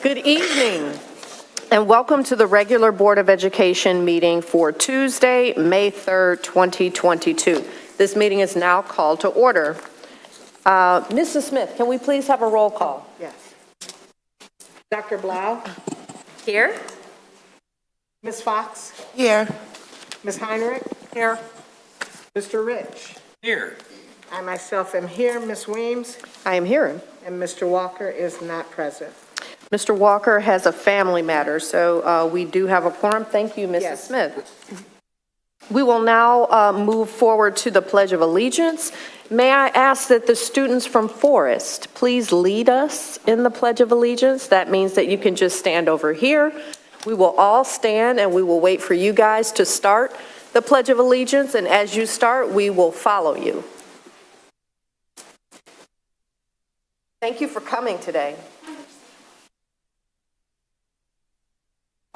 Good evening, and welcome to the regular Board of Education meeting for Tuesday, May 3rd, 2022. This meeting is now called to order. Mrs. Smith, can we please have a roll call? Yes. Dr. Blau? Here. Ms. Fox? Here. Ms. Heinrich? Here. Mr. Rich? Here. I myself am here. Ms. Weems? I am here. And Mr. Walker is not present. Mr. Walker has a family matter, so we do have a quorum. Thank you, Mrs. Yes. Smith. We will now move forward to the Pledge of Allegiance. May I ask that the students from Forest please lead us in the Pledge of Allegiance? That means that you can just stand over here. We will all stand and we will wait for you guys to start the Pledge of Allegiance, and as you start, we will follow you. Thank you for coming today.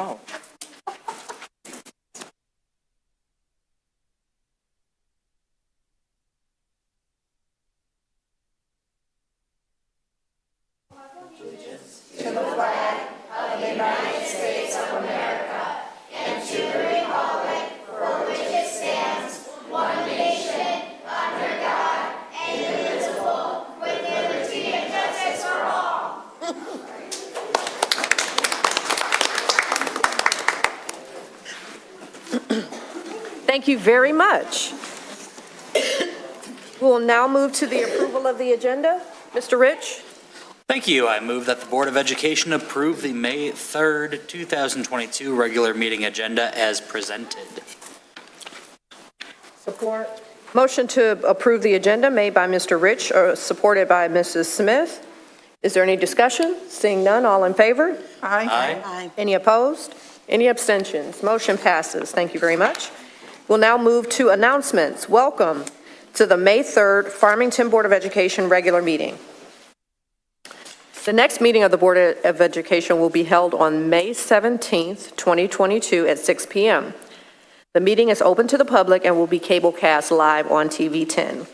Oh. To the flag of the United States of America and to the republic for which it stands, one nation, under God, indivisible, with liberty and justice for all. Thank you very much. We will now move to the approval of the agenda. Mr. Rich? Thank you. I move that the Board of Education approve the May 3rd, 2022 regular meeting agenda as presented. Support? Motion to approve the agenda made by Mr. Rich, supported by Mrs. Smith. Is there any discussion? Seeing none, all in favor? Aye. Any opposed? Any abstentions? Motion passes. Thank you very much. We'll now move to announcements. Welcome to the May 3rd Farmington Board of Education regular meeting. The next meeting of the Board of Education will be held on May 17th, 2022 at 6 p.m. The meeting is open to the public and will be cablecast live on TV 10.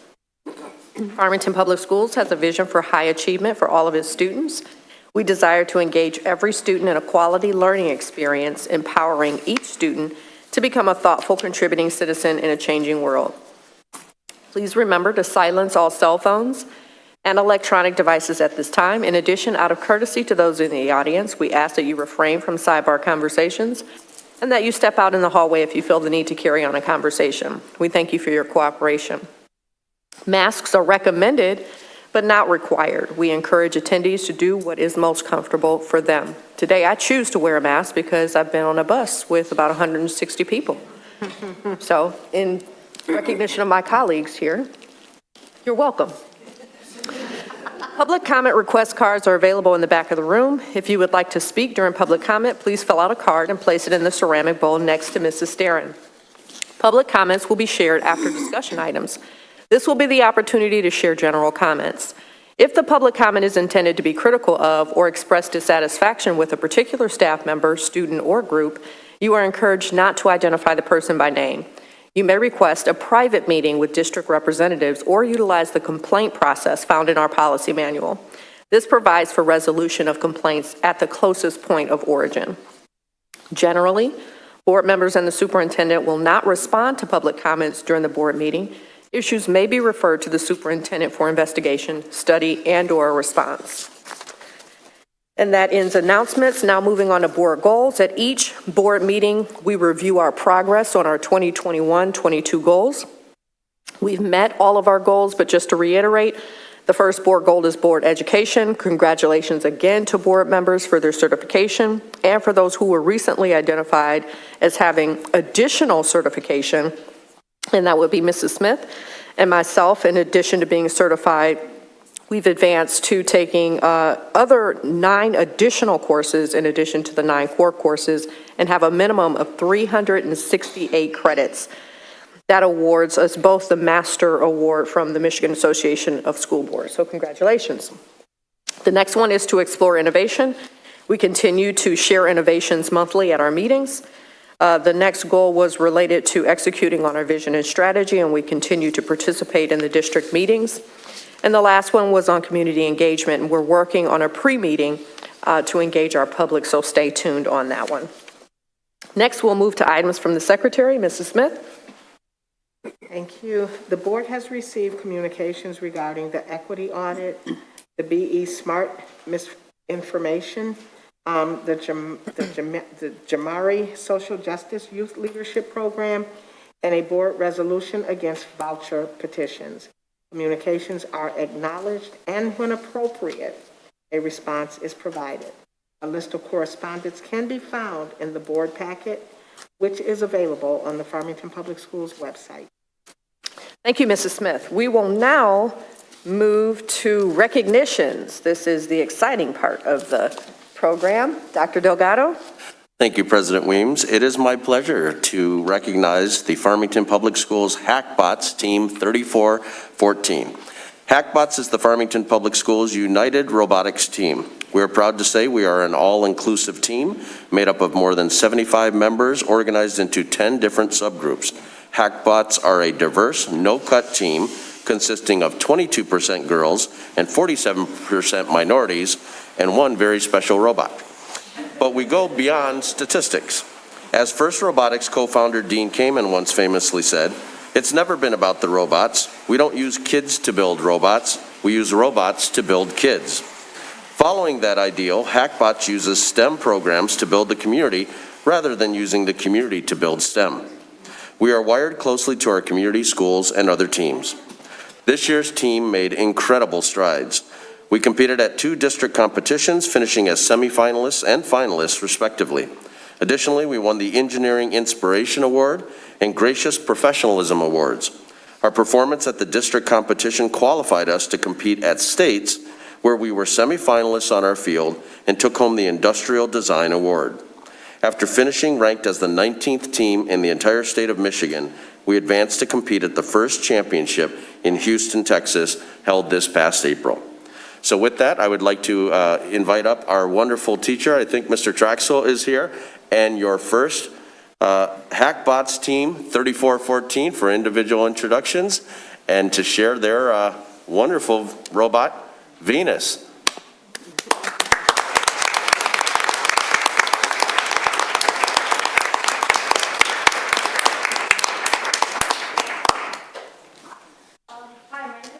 Farmington Public Schools has a vision for high achievement for all of its students. We desire to engage every student in a quality learning experience, empowering each student to become a thoughtful, contributing citizen in a changing world. Please remember to silence all cell phones and electronic devices at this time. In addition, out of courtesy to those in the audience, we ask that you refrain from sidebar conversations and that you step out in the hallway if you feel the need to carry on a conversation. We thank you for your cooperation. Masks are recommended, but not required. We encourage attendees to do what is most comfortable for them. Today, I choose to wear a mask because I've been on a bus with about 160 people. So, in recognition of my colleagues here, you're welcome. Public comment request cards are available in the back of the room. If you would like to speak during public comment, please fill out a card and place it in the ceramic bowl next to Mrs. Starron. Public comments will be shared after discussion items. This will be the opportunity to share general comments. If the public comment is intended to be critical of or express dissatisfaction with a particular staff member, student, or group, you are encouraged not to identify the person by name. You may request a private meeting with district representatives or utilize the complaint process found in our policy manual. This provides for resolution of complaints at the closest point of origin. Generally, board members and the superintendent will not respond to public comments during the board meeting. Issues may be referred to the superintendent for investigation, study, and/or response. And that ends announcements. Now moving on to board goals. At each board meeting, we review our progress on our 2021-22 goals. We've met all of our goals, but just to reiterate, the first board goal is board education. Congratulations again to board members for their certification and for those who were recently identified as having additional certification, and that would be Mrs. Smith and myself. In addition to being certified, we've advanced to taking other 9 additional courses in addition to the 9 core courses and have a minimum of 368 credits. That awards us both the Master Award from the Michigan Association of School Boards. So congratulations. The next one is to explore innovation. We continue to share innovations monthly at our meetings. The next goal was related to executing on our vision and strategy, and we continue to participate in the district meetings. And the last one was on community engagement, and we're working on a pre-meeting to engage our public, so stay tuned on that one. Next, we'll move to items from the Secretary. Mrs. Smith? Thank you. The board has received communications regarding the equity audit, the BE Smart misinformation, the Jamari Social Justice Youth Leadership Program, and a board resolution against voucher petitions. Communications are acknowledged, and when appropriate, a response is provided. A list of correspondence can be found in the board packet, which is available on the Farmington Public Schools website. Thank you, Mrs. Smith. We will now move to recognitions. This is the exciting part of the program. Dr. Delgado? Thank you, President Weems. It is my pleasure to recognize the Farmington Public Schools Hackbots Team 3414. Hackbots is the Farmington Public Schools United Robotics Team. We are proud to say we are an all-inclusive team made up of more than 75 members organized into 10 different subgroups. Hackbots are a diverse, no-cut team consisting of 22% girls and 47% minorities and one very special robot. But we go beyond statistics. As First Robotics co-founder Dean Kamen once famously said, "It's never been about the robots. We don't use kids to build robots. We use robots to build kids." Following that ideal, Hackbots uses STEM programs to build the community rather than using the community to build STEM. We are wired closely to our community schools and other teams. This year's team made incredible strides. We competed at 2 district competitions, finishing as semifinalists and finalists respectively. Additionally, we won the Engineering Inspiration Award and Gracious Professionalism Awards. Our performance at the district competition qualified us to compete at states, where we were semifinalists on our field and took home the Industrial Design Award. After finishing ranked as the 19th team in the entire state of Michigan, we advanced to compete at the first championship in Houston, Texas, held this past April. So with that, I would like to invite up our wonderful teacher. I think Mr. Traxel is here, and your first Hackbots Team 3414 for individual introductions and to share their wonderful robot, Venus. Hi, my name is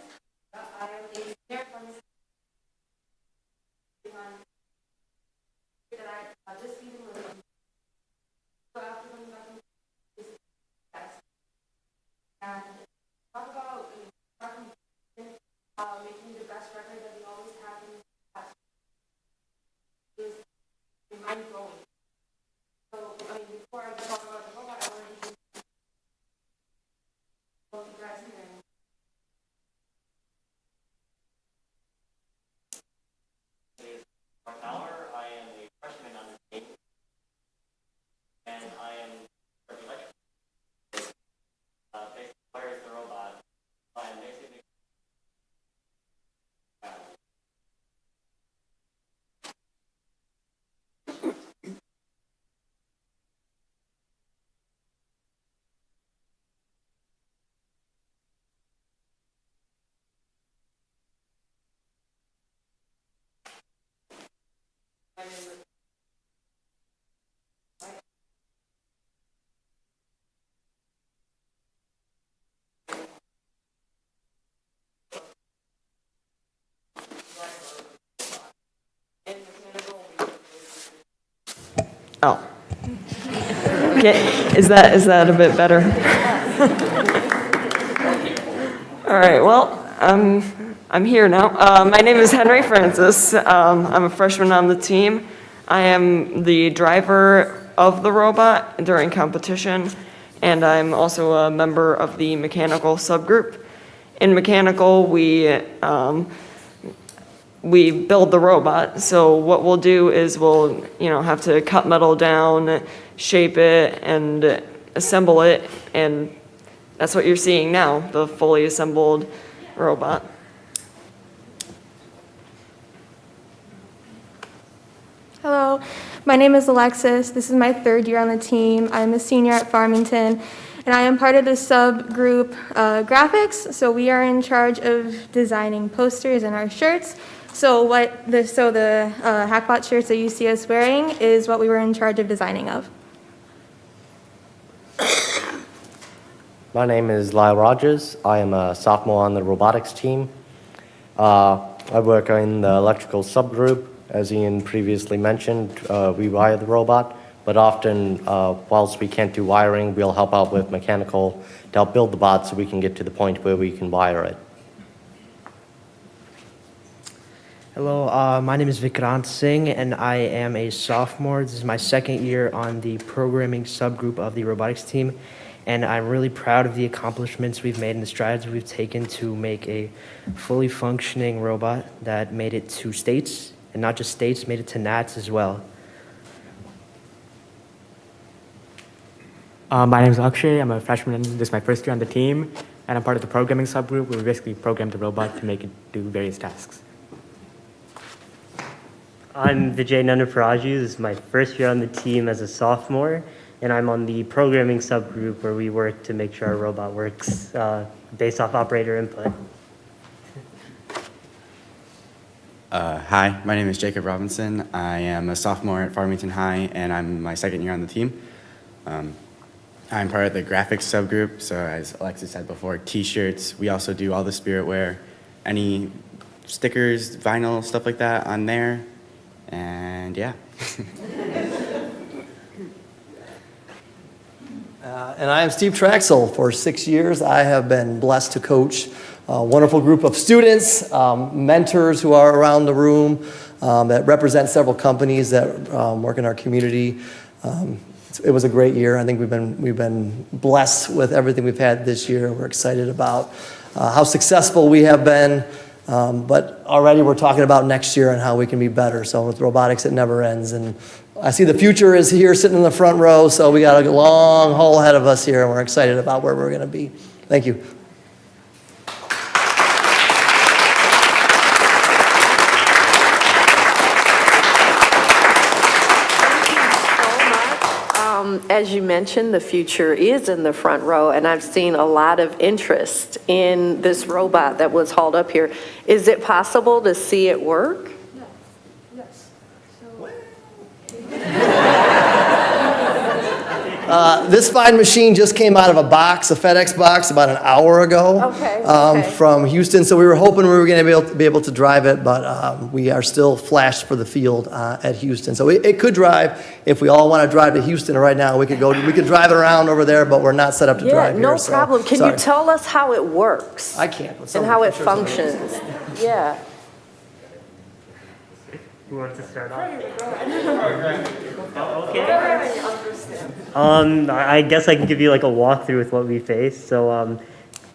I am a senior from that I just season with them. So after them back this test and talk about making the best record that we always have in the past is mind blowing. So I mean, before I talk about the robot, I want to do the president. I am a freshman on the team, and I am basically wires the robot. I am basically Oh. Okay, is that a bit better? All right, well, I'm here now. My name is Henry Francis. I'm a freshman on the team. I am the driver of the robot during competition, and I'm also a member of the mechanical subgroup. In mechanical, we build the robot. So what we'll do is we'll, have to cut metal down, shape it, and assemble it, and that's what you're seeing now, the fully assembled robot. Hello, my name is Alexis. This is my 3rd year on the team. I'm a senior at Farmington, and I am part of the subgroup graphics. So we are in charge of designing posters and our shirts. So the Hackbot shirts that you see us wearing is what we were in charge of designing of. My name is Lyle Rogers. I am a sophomore on the robotics team. I work in the electrical subgroup. As Ian previously mentioned, we wire the robot, but often, whilst we can't do wiring, we'll help out with mechanical to help build the bot so we can get to the point where we can wire it. Hello, my name is Vikrant Singh, and I am a sophomore. This is my second year on the programming subgroup of the robotics team, and I'm really proud of the accomplishments we've made and the strides we've taken to make a fully functioning robot that made it to states, and not just states, made it to NATS as well. My name is Akshay. I'm a freshman. This is my first year on the team, and I'm part of the programming subgroup where we basically programmed the robot to make it do various tasks. I'm Vijay Nandaparaju. This is my first year on the team as a sophomore, and I'm on the programming subgroup where we work to make sure our robot works based off operator input. Hi, my name is Jacob Robinson. I am a sophomore at Farmington High, and I'm my second year on the team. I'm part of the graphics subgroup, so as Alexis said before, t-shirts. We also do all the spirit wear, any stickers, vinyl, stuff like that on there. And yeah. And I am Steve Traxel. For 6 years, I have been blessed to coach a wonderful group of students, mentors who are around the room that represent several companies that work in our community. It was a great year. I think we've been blessed with everything we've had this year. We're excited about how successful we have been. But already we're talking about next year and how we can be better. So with robotics, it never ends. And I see the future is here sitting in the front row, so we got a long haul ahead of us here, and we're excited about where we're going to be. Thank you. As you mentioned, the future is in the front row, and I've seen a lot of interest in this robot that was hauled up here. Is it possible to see it work? Yes. This fine machine just came out of a box, a FedEx box, about an hour ago. Okay. From Houston. So we were hoping we were going to be able to drive it, but we are still flashed for the field at Houston. So it could drive. If we all want to drive to Houston right now, we could drive it around over there, but we're not set up to drive here. No problem. Can you tell us how it works? I can't. And how it functions? Yeah. Who wants to start off? Okay. I guess I can give you like a walkthrough with what we faced. So,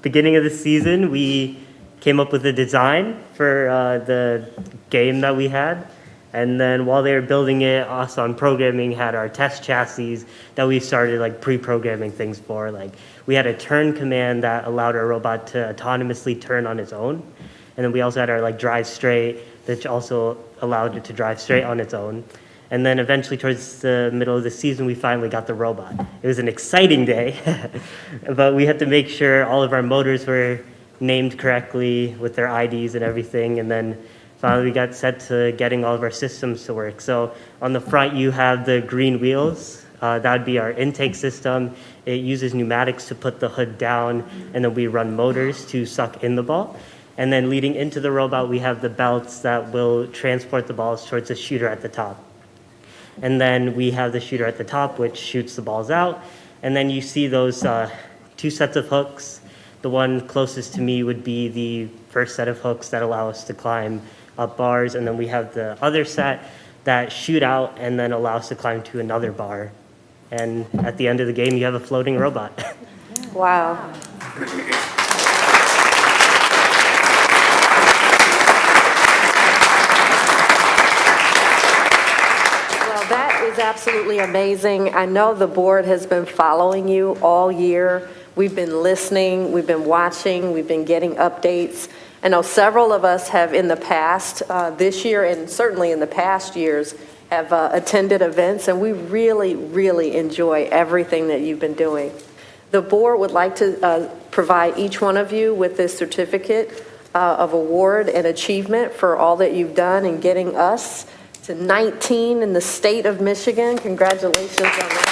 beginning of the season, we came up with a design for the game that we had. And then while they were building it, us on programming had our test chassis that we started like pre-programming things for. Like we had a turn command that allowed our robot to autonomously turn on its own. And then we also had our like drive straight, which also allowed it to drive straight on its own. And then eventually towards the middle of the season, we finally got the robot. It was an exciting day, but we had to make sure all of our motors were named correctly with their IDs and everything. And then finally we got set to getting all of our systems to work. So on the front, you have the green wheels. That would be our intake system. It uses pneumatics to put the hood down, and then we run motors to suck in the ball. And then leading into the robot, we have the belts that will transport the balls towards the shooter at the top. And then we have the shooter at the top, which shoots the balls out. And then you see those two sets of hooks. The one closest to me would be the first set of hooks that allow us to climb up bars. And then we have the other set that shoot out and then allow us to climb to another bar. And at the end of the game, you have a floating robot. Wow. Is absolutely amazing. I know the board has been following you all year. We've been listening, we've been watching, we've been getting updates. I know several of us have in the past, this year and certainly in the past years, have attended events, and we really, really enjoy everything that you've been doing. The board would like to provide each one of you with this certificate of award and achievement for all that you've done in getting us to 19 in the state of Michigan. Congratulations on that.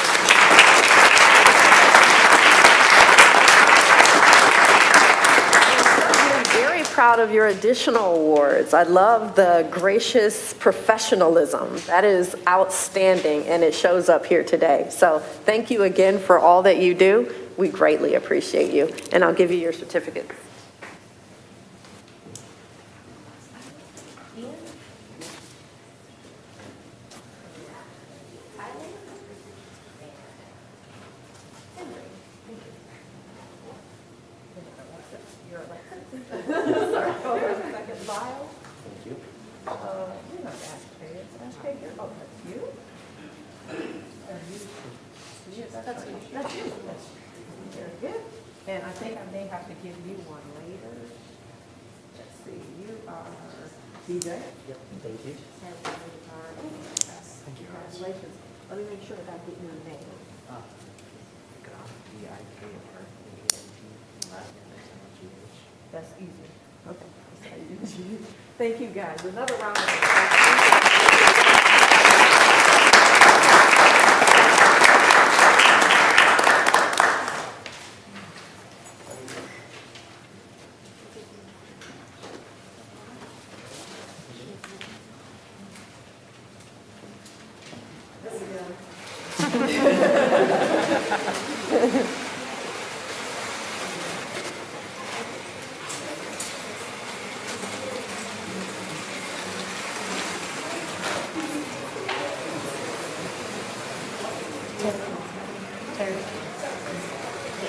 Proud of your additional awards. I love the gracious professionalism. That is outstanding, and it shows up here today. So thank you again for all that you do. We greatly appreciate you, and I'll give you your certificate. And I think I may have to give you one later. Let's see, you are DJ? Yep, thank you. Congratulations. Let me make sure that I get your name. That's easy. Okay. That's how you do it. Thank you, guys. Another round of applause.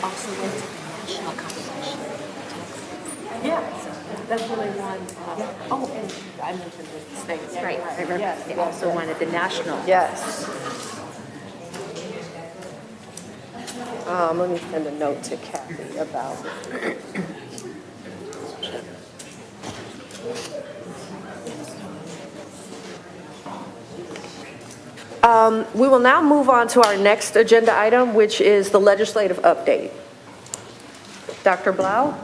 Also went to the national competition. Yeah, that's where they won. Oh, and I mentioned this. Thanks, right. I remember they also won at the national. Yes. Let me send a note to Kathy about it. We will now move on to our next agenda item, which is the legislative update. Dr. Blau?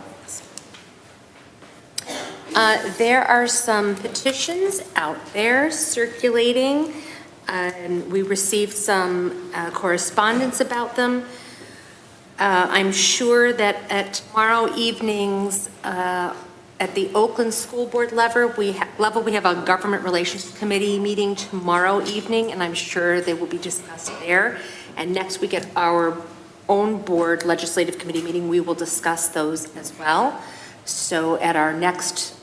There are some petitions out there circulating. We received some correspondence about them. I'm sure that at tomorrow evening's at the Oakland School Board level, we have a Government Relations Committee meeting tomorrow evening, and I'm sure they will be discussed there. And next week at our own board legislative committee meeting, we will discuss those as well. So at our next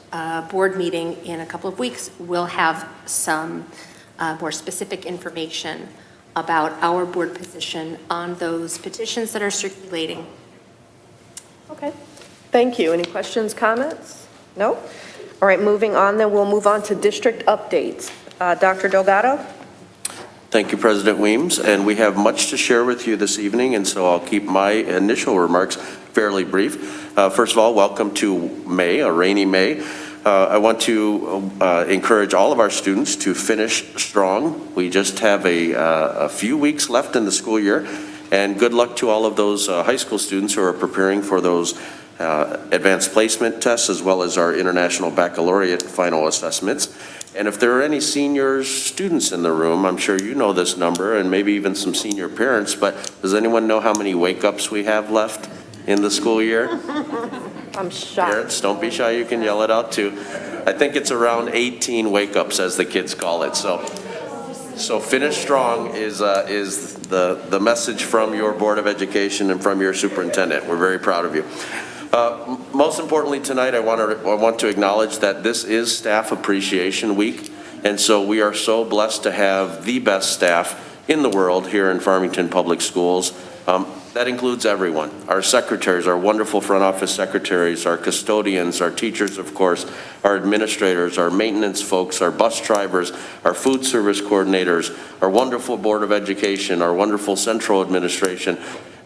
board meeting in a couple of weeks, we'll have some more specific information about our board position on those petitions that are circulating. Okay. Thank you. Any questions, comments? No? All right, moving on, then we'll move on to district updates. Dr. Delgado? Thank you, President Weems, and we have much to share with you this evening, and so I'll keep my initial remarks fairly brief. First of all, welcome to May, a rainy May. I want to encourage all of our students to finish strong. We just have a few weeks left in the school year, and good luck to all of those high school students who are preparing for those advanced placement tests, as well as our International Baccalaureate final assessments. And if there are any senior students in the room, I'm sure you know this number, and maybe even some senior parents, but does anyone know how many wake-ups we have left in the school year? I'm shocked. Parents, don't be shy, you can yell it out too. I think it's around 18 wake-ups, as the kids call it. So finish strong is the message from your Board of Education and from your superintendent. We're very proud of you. Most importantly tonight, I want to acknowledge that this is Staff Appreciation Week, and so we are so blessed to have the best staff in the world here in Farmington Public Schools. That includes everyone. Our secretaries, our wonderful front office secretaries, our custodians, our teachers, of course, our administrators, our maintenance folks, our bus drivers, our food service coordinators, our wonderful Board of Education, our wonderful central administration.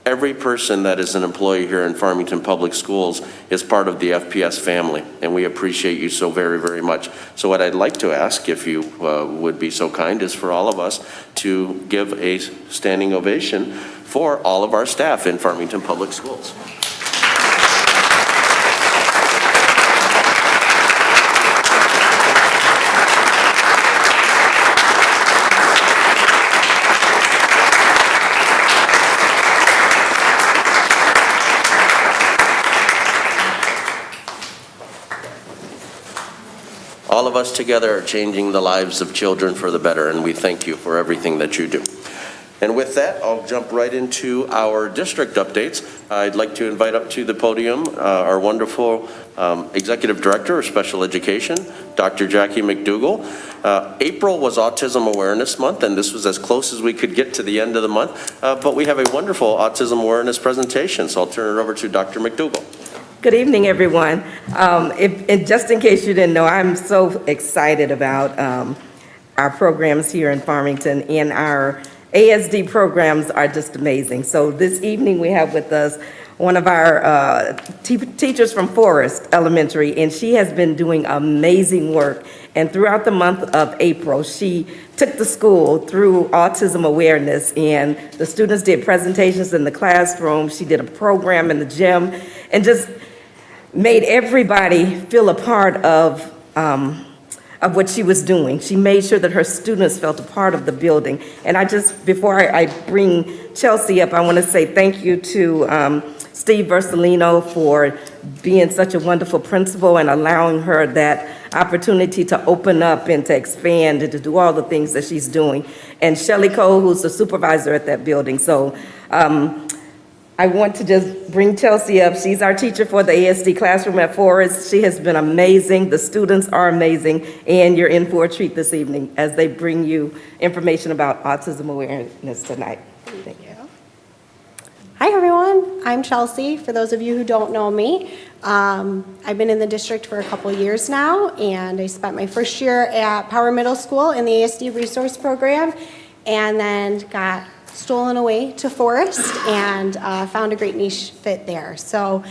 Every person that is an employee here in Farmington Public Schools is part of the FPS family, and we appreciate you so very, very much. So what I'd like to ask, if you would be so kind, is for all of us to give a standing ovation for all of our staff in Farmington Public Schools. of us together are changing the lives of children for the better, and we thank you for everything that you do. And with that, I'll jump right into our district updates. I'd like to invite up to the podium our wonderful Executive Director of Special Education, Dr. Jackie McDougall. April was Autism Awareness Month, and this was as close as we could get to the end of the month, but we have a wonderful Autism Awareness presentation, so I'll turn it over to Dr. McDougall. Good evening, everyone. Just in case you didn't know, I'm so excited about our programs here in Farmington, and our ASD programs are just amazing. So this evening we have with us one of our teachers from Forest Elementary, and she has been doing amazing work. And throughout the month of April, she took the school through autism awareness, and the students did presentations in the classroom. She did a program in the gym, and just made everybody feel a part of what she was doing. She made sure that her students felt a part of the building. And before I bring Chelsea up, I want to say thank you to Steve Versalino for being such a wonderful principal and allowing her that opportunity to open up and to expand and to do all the things that she's doing. And Shelley Cole, who's the supervisor at that building. So I want to just bring Chelsea up. She's our teacher for the ASD classroom at Forest. She has been amazing. The students are amazing. And you're in for a treat this evening as they bring you information about autism awareness tonight. Thank you. Hi, everyone. I'm Chelsea, for those of you who don't know me. I've been in the district for a couple years now, and I spent my first year at Power Middle School in the ASD resource program, and then got stolen away to Forest and found a great niche fit there. So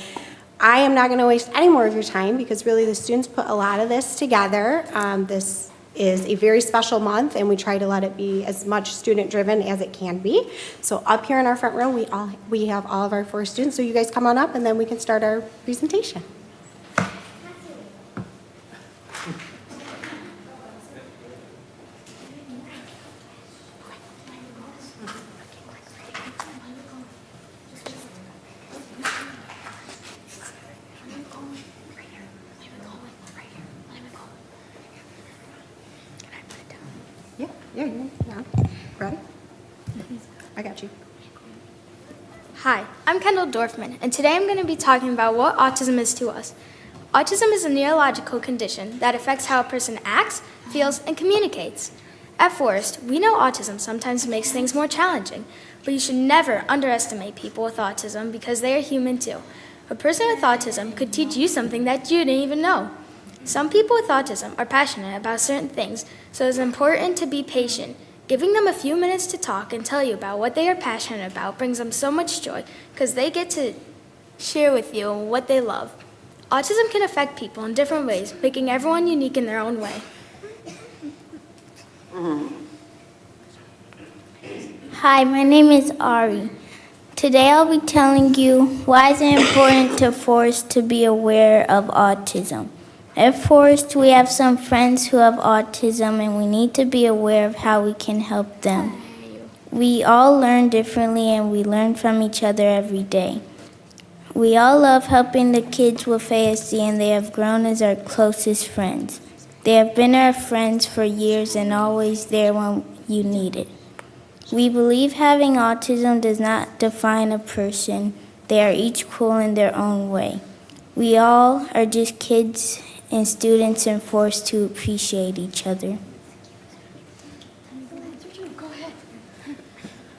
I am not going to waste any more of your time, because really the students put a lot of this together. This is a very special month, and we try to let it be as much student driven as it can be. So up here in our front row, we have all of our Forest students. So you guys come on up, and then we can start our presentation. Ready? I got you. Hi, I'm Kendall Dorfman, and today I'm going to be talking about what autism is to us. Autism is a neurological condition that affects how a person acts, feels, and communicates. At Forest, we know autism sometimes makes things more challenging, but you should never underestimate people with autism, because they are human too. A person with autism could teach you something that you didn't even know. Some people with autism are passionate about certain things, so it's important to be patient. Giving them a few minutes to talk and tell you about what they are passionate about brings them so much joy, because they get to share with you what they love. Autism can affect people in different ways, making everyone unique in their own way. Hi, my name is Ari. Today I'll be telling you why it's important to Forest to be aware of autism. At Forest, we have some friends who have autism, and we need to be aware of how we can help them. We all learn differently, and we learn from each other every day. We all love helping the kids with ASD, and they have grown as our closest friends. They have been our friends for years and always there when you need it. We believe having autism does not define a person. They are each cool in their own way. We all are just kids and students and forced to appreciate each other.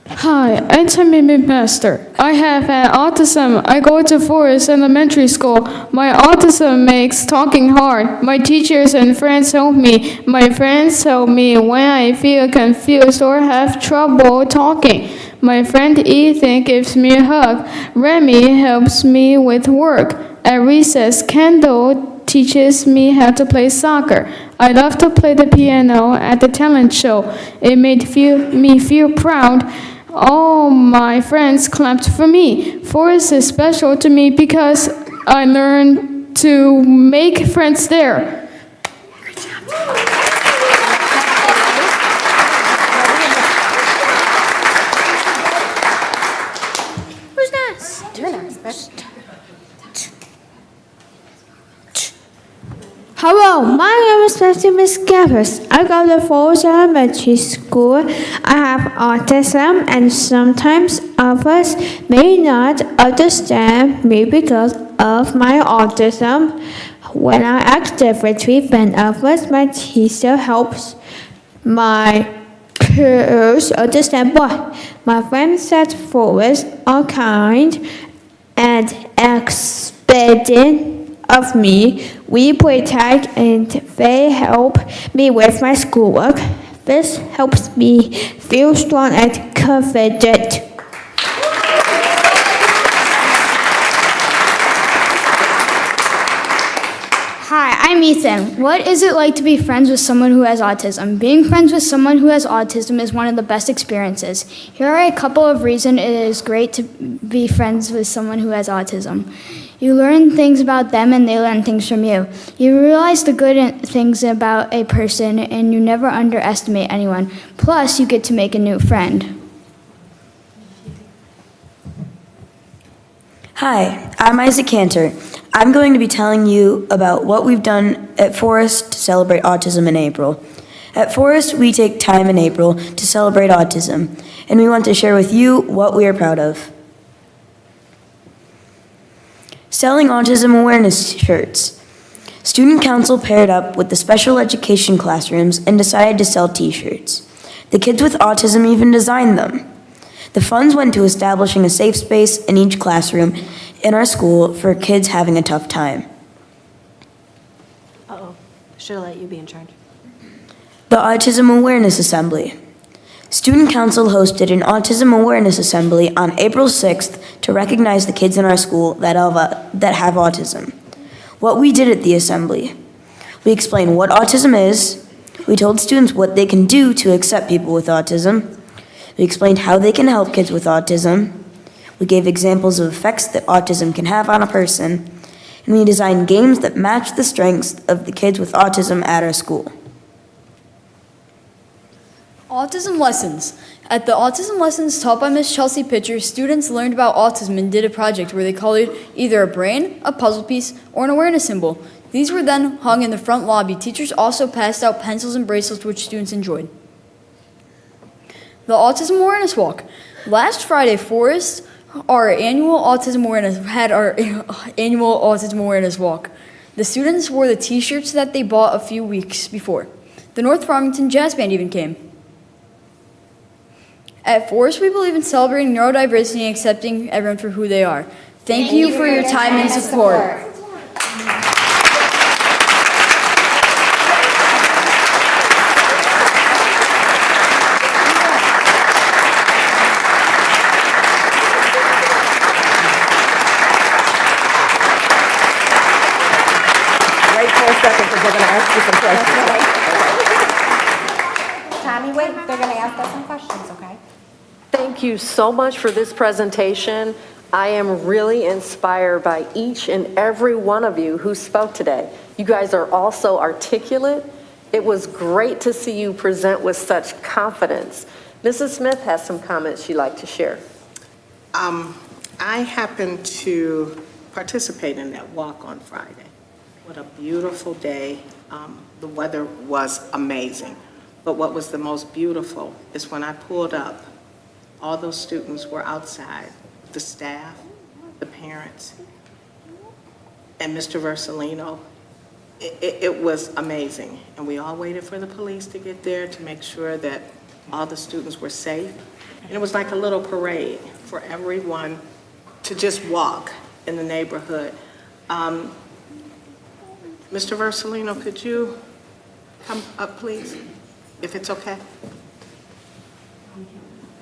Hi, I'm Tamimi Pastor. I have an autism. I go to Forest Elementary School. My autism makes talking hard. My teachers and friends help me. My friends help me when I feel confused or have trouble talking. My friend Ethan gives me a hug. Remy helps me with work. At recess, Kendall teaches me how to play soccer. I love to play the piano at the talent show. It made me feel proud. All my friends clapped for me. Forest is special to me because I learned to make friends there. Great job. Who's next? You're next. Hello, my name respected Ms. Gaffers. I go to Forest Elementary School. I have autism, and sometimes others may not understand me because of my autism. When I act differently than others, my teacher helps my peers understand why. My friends at Forest are kind and expectant of me. We play tag and they help me with my schoolwork. This helps me feel strong and confident. Hi, I'm Ethan. What is it like to be friends with someone who has autism? Being friends with someone who has autism is one of the best experiences. Here are a couple of reasons it is great to be friends with someone who has autism. You learn things about them and they learn things from you. You realize the good things about a person and you never underestimate anyone. Plus, you get to make a new friend. Hi, I'm Isaac Cantor. I'm going to be telling you about what we've done at Forest to celebrate autism in April. At Forest, we take time in April to celebrate autism, and we want to share with you what we are proud of. Selling autism awareness shirts. Student Council paired up with the special education classrooms and decided to sell t-shirts. The kids with autism even designed them. The funds went to establishing a safe space in each classroom in our school for kids having a tough time. Uh-oh, should have let you be in charge. The Autism Awareness Assembly. Student Council hosted an Autism Awareness Assembly on April 6th to recognize the kids in our school that have autism. What we did at the assembly. We explained what autism is. We told students what they can do to accept people with autism. We explained how they can help kids with autism. We gave examples of effects that autism can have on a person. And we designed games that match the strengths of the kids with autism at our school. Autism Lessons. At the Autism Lessons taught by Miss Chelsea Pitcher, students learned about autism and did a project where they colored either a brain, a puzzle piece, or an awareness symbol. These were then hung in the front lobby. Teachers also passed out pencils and bracelets which students enjoyed. The Autism Awareness Walk. Last Friday, Forest had our annual Autism Awareness Walk. The students wore the t-shirts that they bought a few weeks before. The North Farmington Jazz Band even came. At Forest, we believe in celebrating neurodiversity and accepting everyone for who they are. Thank you for your time and support. Wait for a second because they're going to ask you some questions. Tommy, wait, they're going to ask us some questions, okay? Thank you so much for this presentation. I am really inspired by each and every one of you who spoke today. You guys are all so articulate. It was great to see you present with such confidence. Mrs. Smith has some comments she'd like to share. I happened to participate in that walk on Friday. What a beautiful day. The weather was amazing. But what was the most beautiful is when I pulled up, all those students were outside, the staff, the parents, and Mr. Versalino. It was amazing. And we all waited for the police to get there to make sure that all the students were safe. And it was like a little parade for everyone to just walk in the neighborhood. Mr. Versalino, could you come up, please, if it's okay?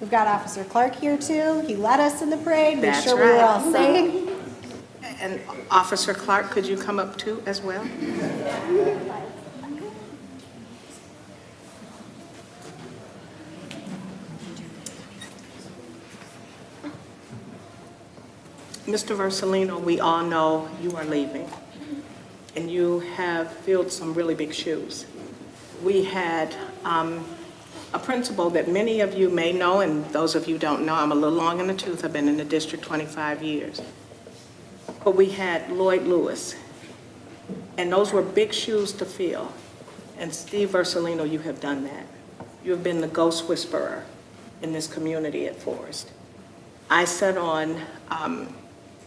We've got Officer Clark here too. He led us in the parade, made That's sure we were all right. safe. And Officer Clark, could you come up too as well? Mr. Versalino, we all know you are leaving, and you have filled some really big shoes. We had a principal that many of you may know, and those of you don't know, I'm a little long in the tooth. I've been in the district 25 years. But we had Lloyd Lewis, and those were big shoes to fill. And Steve Versalino, you have done that. You have been the ghost whisperer in this community at Forest. I sat on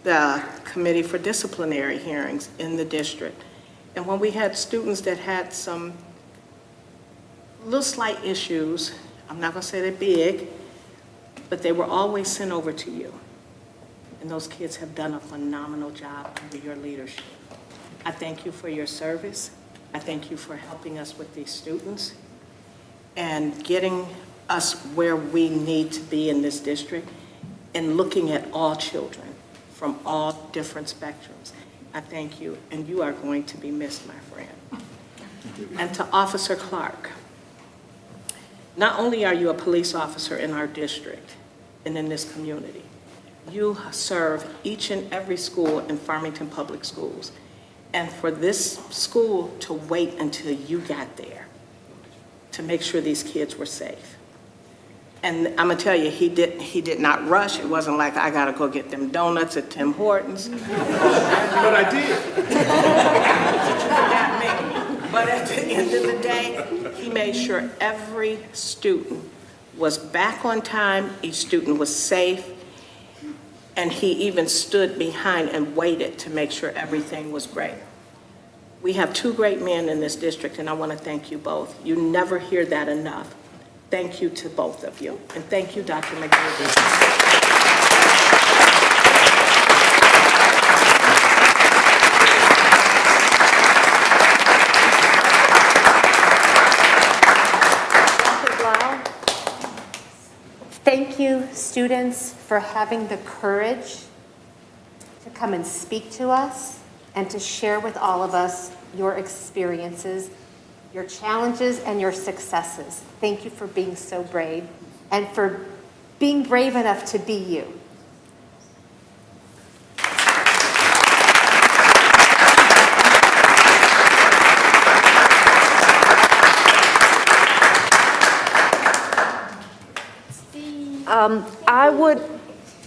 the committee for disciplinary hearings in the district. And when we had students that had some little slight issues, I'm not going to say they're big, but they were always sent over to you. And those kids have done a phenomenal job under your leadership. I thank you for your service. I thank you for helping us with these students and getting us where we need to be in this district and looking at all children from all different spectrums. I thank you, and you are going to be missed, my friend. And to Officer Clark, not only are you a police officer in our district and in this community, you serve each and every school in Farmington Public Schools. And for this school to wait until you got there to make sure these kids were safe. And I'm gonna tell you, he did not rush. It wasn't like, I gotta go get them donuts at Tim Hortons. But I did. But at the end of the day, he made sure every student was back on time, each student was safe, and he even stood behind and waited to make sure everything was great. We have two great men in this district, and I want to thank you both. You never hear that enough. Thank you to both of you. And thank you, Dr. McGee. Thank you, students, for having the courage to come and speak to us and to share with all of us your experiences, your challenges, and your successes. Thank you for being so brave and for being brave enough to be you.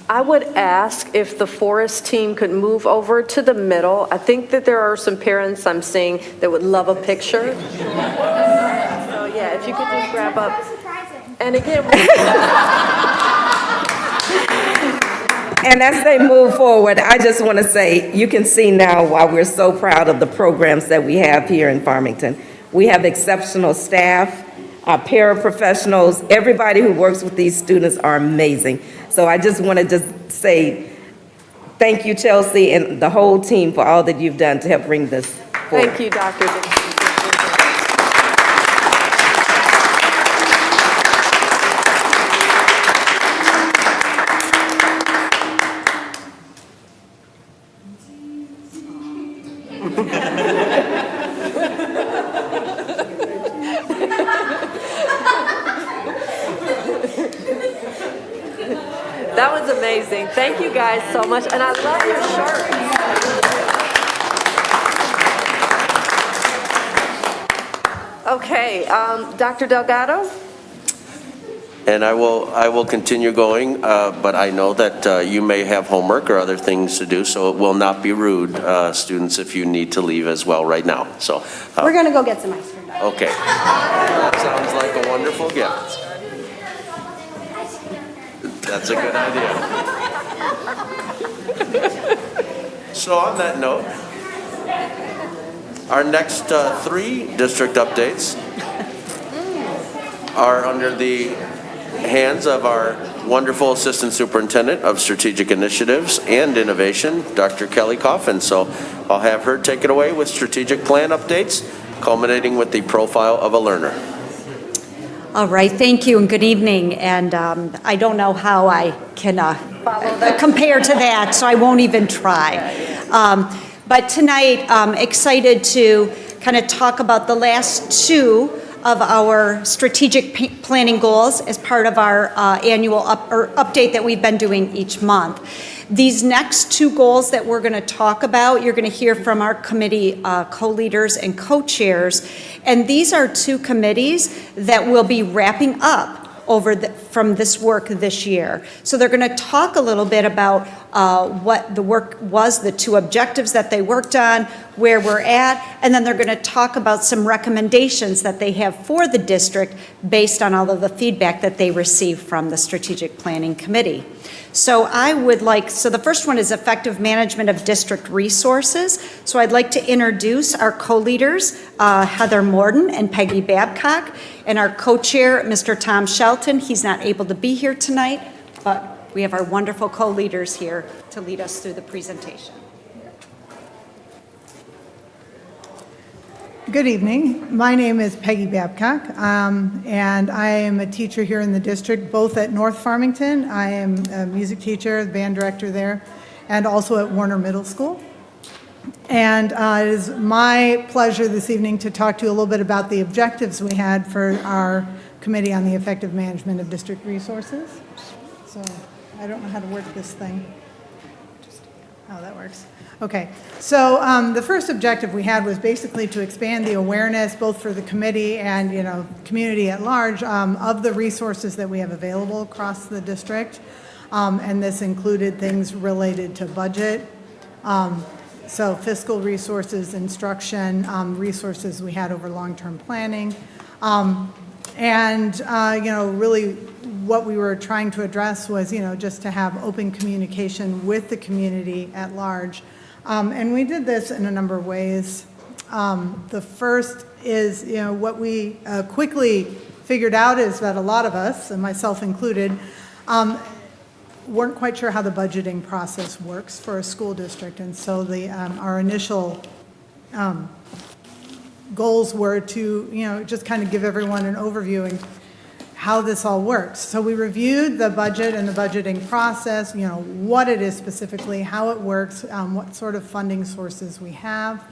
I would ask if the Forest team could move over to the middle. I think that there are some parents I'm seeing that would love a picture. So yeah, if you could just grab up. And again, And as they move forward, I just want to say, you can see now why we're so proud of the programs that we have here in Farmington. We have exceptional staff, our paraprofessionals, everybody who works with these students are amazing. So I just want to just say thank you, Chelsea, and the whole team for all that you've done to help bring this forward. thank you, Dr. Dixon. That was amazing. Thank you guys so much, and I love your shirt. Okay, Dr. Delgado? And I will continue going, but I know that you may have homework or other things to do, so it will not be rude, students, if you need to leave as well right now. So We're going to go get some ice cream. okay. That sounds like a wonderful gift. That's a good idea. So on that note, our next three district updates are under the hands of our wonderful Assistant Superintendent of Strategic Initiatives and Innovation, Dr. Kelly Coffin. So I'll have her take it away with strategic plan updates, culminating with the profile of a learner. All right, thank you and good evening. And I don't know how I can compare to that, so I won't even try. But tonight, I'm excited to kind of talk about the last two of our strategic planning goals as part of our annual update that we've been doing each month. These next two goals that we're going to talk about, you're going to hear from our committee co-leaders and co-chairs. And these are two committees that will be wrapping up from this work this year. So they're going to talk a little bit about what the work was, the two objectives that they worked on, where we're at, and then they're going to talk about some recommendations that they have for the district based on all of the feedback that they receive from the Strategic Planning Committee. So the first one is effective management of district resources. So I'd like to introduce our co-leaders, Heather Morton and Peggy Babcock, and our co-chair, Mr. Tom Shelton. He's not able to be here tonight, but we have our wonderful co-leaders here to lead us through the presentation. Good evening. My name is Peggy Babcock, and I am a teacher here in the district, both at North Farmington. I am a music teacher, band director there, and also at Warner Middle School. And it is my pleasure this evening to talk to you a little bit about the objectives we had for our Committee on the Effective Management of District Resources. So I don't know how to work this thing. How that works. Okay, so the first objective we had was basically to expand the awareness, both for the committee and community at large, of the resources that we have available across the district, and this included things related to budget, so fiscal resources, instruction, resources we had over long-term planning, and really what we were trying to address was just to have open communication with the community at large. And we did this in a number of ways. The first is, what we quickly figured out is that a lot of us, and myself included, weren't quite sure how the budgeting process works for a school district. And so our initial goals were to, just kind of give everyone an overview and how this all works. So we reviewed the budget and the budgeting process, what it is specifically, how it works, what sort of funding sources we have.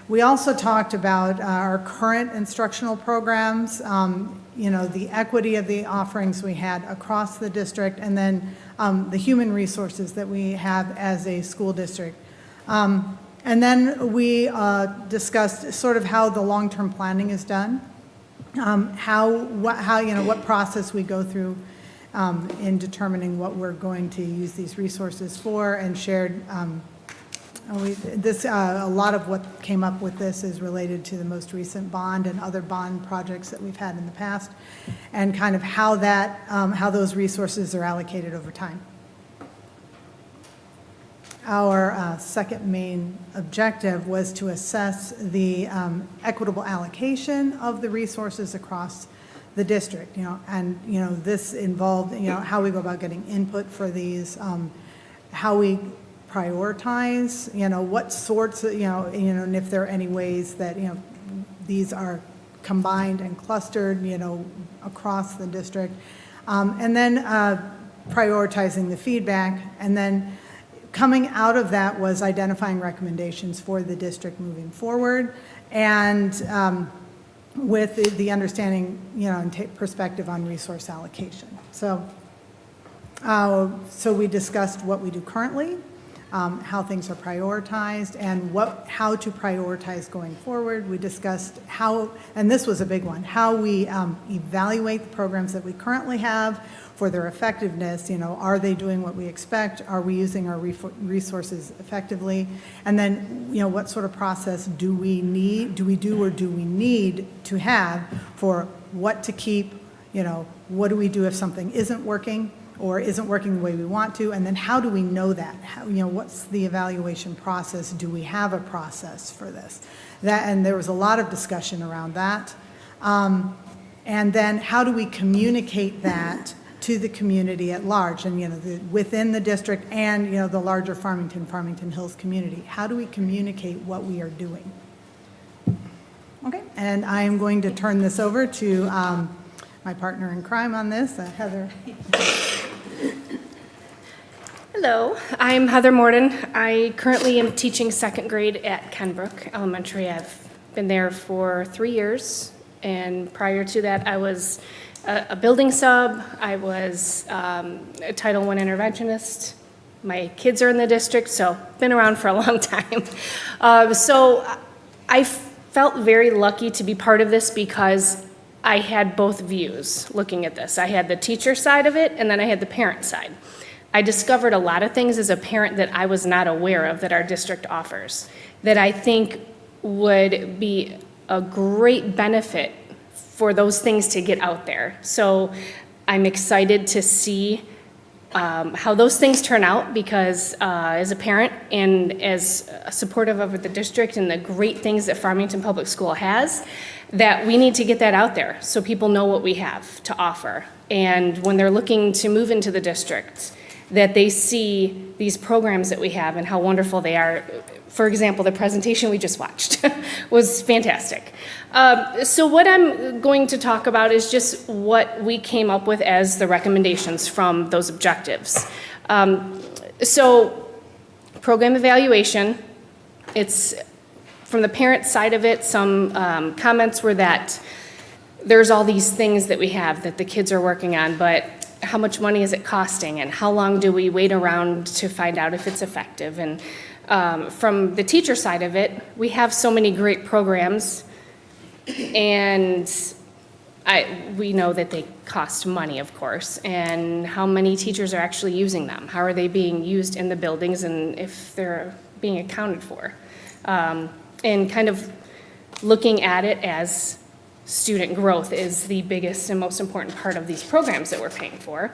We also talked about our current instructional programs, the equity of the offerings we had across the district, and then the human resources that we have as a school district. And then we discussed sort of how the long-term planning is done. What process we go through in determining what we're going to use these resources for, and shared a lot of what came up with this is related to the most recent bond and other bond projects that we've had in the past, and kind of how those resources are allocated over time. Our second main objective was to assess the equitable allocation of the resources across the district, and this involved how we go about getting input for these, how we prioritize, what sorts, and if there are any ways that these are combined and clustered, across the district, and then prioritizing the feedback, and then coming out of that was identifying recommendations for the district moving forward, and with the understanding, and perspective on resource allocation. So we discussed what we do currently, how things are prioritized, and how to prioritize going forward. We discussed how, and this was a big one, how we evaluate the programs that we currently have for their effectiveness. Are they doing what we expect? Are we using our resources effectively? And then, what sort of process do we need to have for what to keep? What do we do if something isn't working or isn't working the way we want to? And then how do we know that? What's the evaluation process? Do we have a process for this? And there was a lot of discussion around that. And then how do we communicate that to the community at large, and within the district, and the larger Farmington Hills community? How do we communicate what we are doing? Okay, and I am going to turn this over to my partner in crime on this, Heather. Hello, I'm Heather Morton. I currently am teaching second grade at Kenbrook Elementary. I've been there for 3 years, and prior to that, I was a building sub. I was a Title I interventionist. My kids are in the district, so been around for a long time. So I felt very lucky to be part of this because I had both views looking at this. I had the teacher side of it, and then I had the parent side. I discovered a lot of things as a parent that I was not aware of that our district offers, that I think would be a great benefit for those things to get out there. So I'm excited to see how those things turn out, because as a parent and as supportive of the district and the great things that Farmington Public School has, that we need to get that out there so people know what we have to offer. And when they're looking to move into the district, that they see these programs that we have and how wonderful they are. For example, the presentation we just watched was fantastic. So what I'm going to talk about is just what we came up with as the recommendations from those objectives. So program evaluation, it's from the parent side of it, some comments were that there's all these things that we have that the kids are working on, but how much money is it costing, and how long do we wait around to find out if it's effective? And from the teacher side of it, we have so many great programs, and we know that they cost money, of course, and how many teachers are actually using them? How are they being used in the buildings, and if they're being accounted for? And kind of looking at it as student growth is the biggest and most important part of these programs that we're paying for.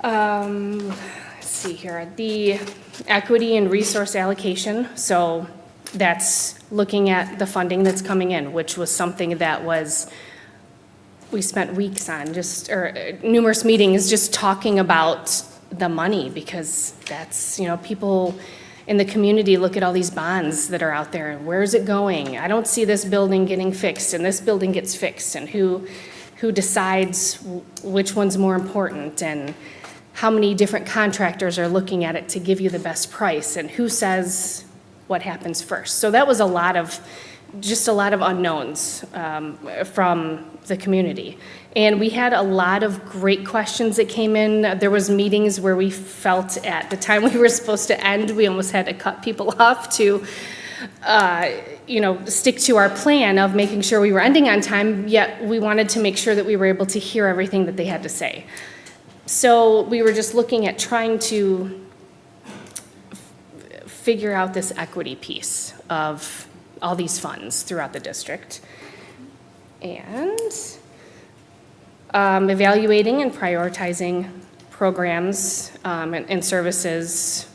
Let's see here, the equity and resource allocation. So that's looking at the funding that's coming in, which was something that we spent weeks on, or numerous meetings just talking about the money, because that's, people in the community look at all these bonds that are out there, and where is it going? I don't see this building getting fixed, and this building gets fixed, and who decides which one's more important, and how many different contractors are looking at it to give you the best price, and who says what happens first. So that was a lot of unknowns from the community. And we had a lot of great questions that came in. There was meetings where we felt at the time we were supposed to end, we almost had to cut people off to, stick to our plan of making sure we were ending on time, yet we wanted to make sure that we were able to hear everything that they had to say. So we were just looking at trying to figure out this equity piece of all these funds throughout the district. And evaluating and prioritizing programs and services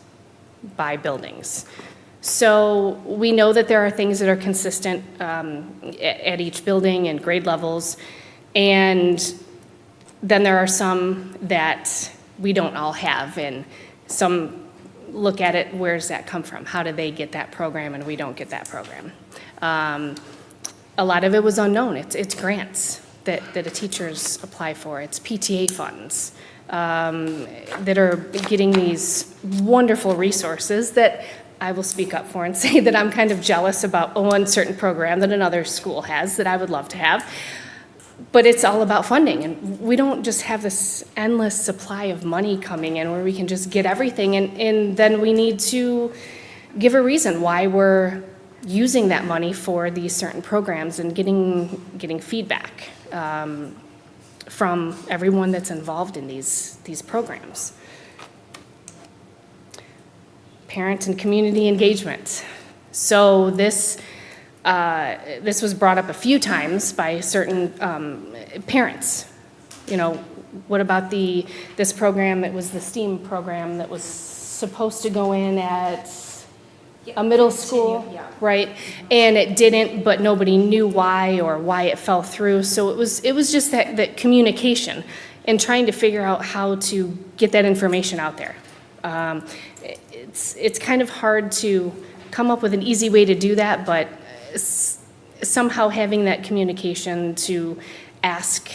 by buildings. So we know that there are things that are consistent at each building and grade levels, and then there are some that we don't all have, and some look at it, where does that come from? How do they get that program and we don't get that program? A lot of it was unknown. It's grants that the teachers apply for. It's PTA funds that are getting these wonderful resources that I will speak up for and say that I'm kind of jealous about one certain program that another school has that I would love to have. But it's all about funding, and we don't just have this endless supply of money coming in where we can just get everything, and then we need to give a reason why we're using that money for these certain programs and getting feedback from everyone that's involved in these programs. Parent and community engagement. So this was brought up a few times by certain parents. What about this program? It was the STEAM program that was supposed to go in at a middle school, right? And it didn't, but nobody knew why or why it fell through. So it was just that communication and trying to figure out how to get that information out there. It's kind of hard to come up with an easy way to do that, but somehow having that communication to ask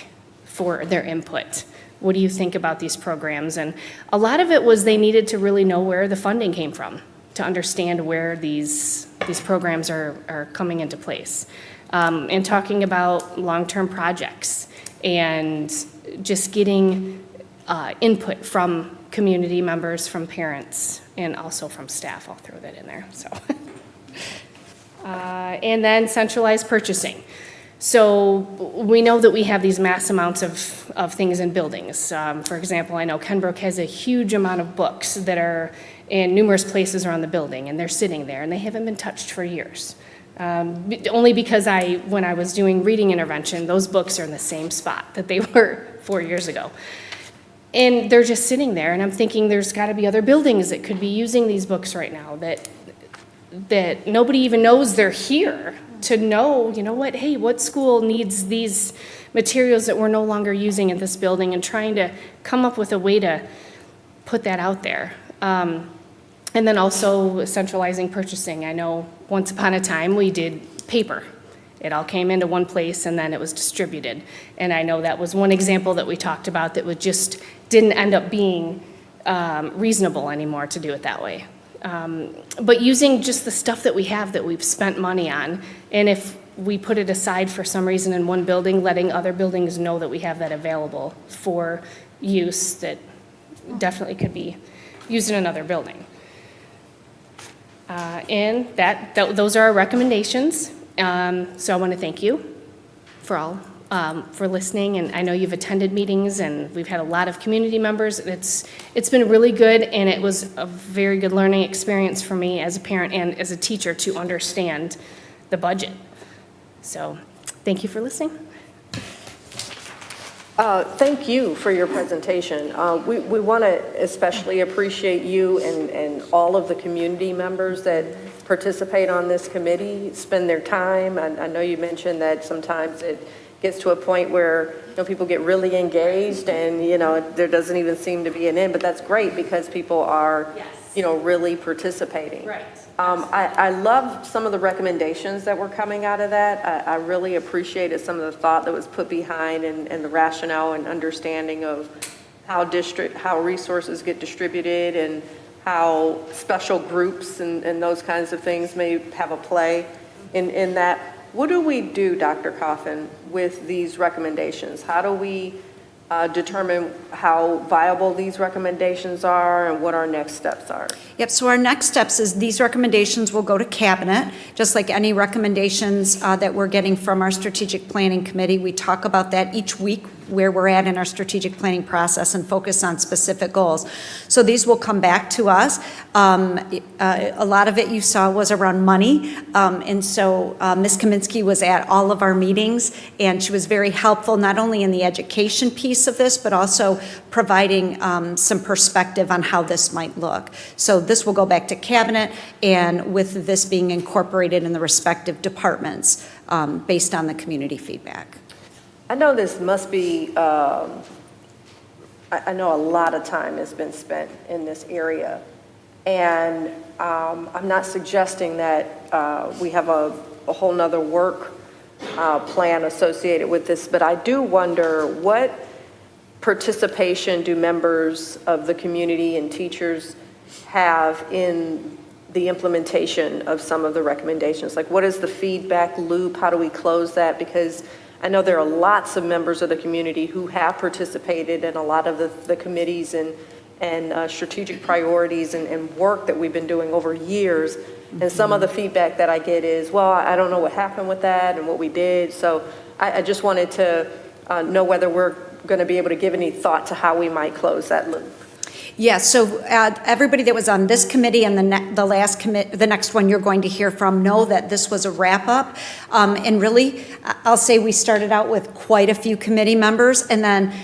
for their input. What do you think about these programs? And a lot of it was they needed to really know where the funding came from to understand where these programs are coming into place. And talking about long-term projects and just getting input from community members, from parents, and also from staff. I'll throw that in there. So, and then centralized purchasing. So we know that we have these mass amounts of things in buildings. For example, I know Kenbrook has a huge amount of books that are in numerous places around the building, and they're sitting there, and they haven't been touched for years. Only because when I was doing reading intervention, those books are in the same spot that they were 4 years ago. And they're just sitting there, and I'm thinking there's got to be other buildings that could be using these books right now that nobody even knows they're here, to know, you know what, hey, what school needs these materials that we're no longer using in this building, and trying to come up with a way to put that out there. And then also centralizing purchasing. I know once upon a time we did paper. It all came into one place and then it was distributed. And I know that was one example that we talked about that didn't end up being reasonable anymore to do it that way. But using just the stuff that we have that we've spent money on, and if we put it aside for some reason in one building, letting other buildings know that we have that available for use that definitely could be used in another building. And those are our recommendations. So I want to thank you for listening, and I know you've attended meetings, and we've had a lot of community members. It's been really good, and it was a very good learning experience for me as a parent and as a teacher to understand the budget. So thank you for listening. Thank you for your presentation. We want to especially appreciate you and all of the community members that participate on this committee, spend their time. I know you mentioned that sometimes it gets to a point where people get really engaged and there doesn't even seem to be an end, but that's great because people are really participating. Right. I love some of the recommendations that were coming out of that. I really appreciated some of the thought that was put behind and the rationale and understanding of how resources get distributed and how special groups and those kinds of things may have a play in that. What do we do, Dr. Coffin, with these recommendations? How do we determine how viable these recommendations are and what our next steps are? Yep, so our next steps is these recommendations will go to Cabinet, just like any recommendations that we're getting from our Strategic Planning Committee. We talk about that each week, where we're at in our strategic planning process, and focus on specific goals. So these will come back to us. A lot of it you saw was around money, and so Ms. Kaminsky was at all of our meetings, and she was very helpful, not only in the education piece of this, but also providing some perspective on how this might look. So this will go back to Cabinet, and with this being incorporated in the respective departments based on the community feedback. I know this must be, I know a lot of time has been spent in this area, and I'm not suggesting that we have a whole nother work plan associated with this, but I do wonder what participation do members of the community and teachers have in the implementation of some of the recommendations? Like, what is the feedback loop? How do we close that? Because I know there are lots of members of the community who have participated in a lot of the committees and strategic priorities and work that we've been doing over years. And some of the feedback that I get is, well, I don't know what happened with that and what we did. So I just wanted to know whether we're going to be able to give any thought to how we might close that loop. Yeah, so everybody that was on this committee and the next one you're going to hear from know that this was a wrap-up. And really, I'll say we started out with quite a few committee members, and then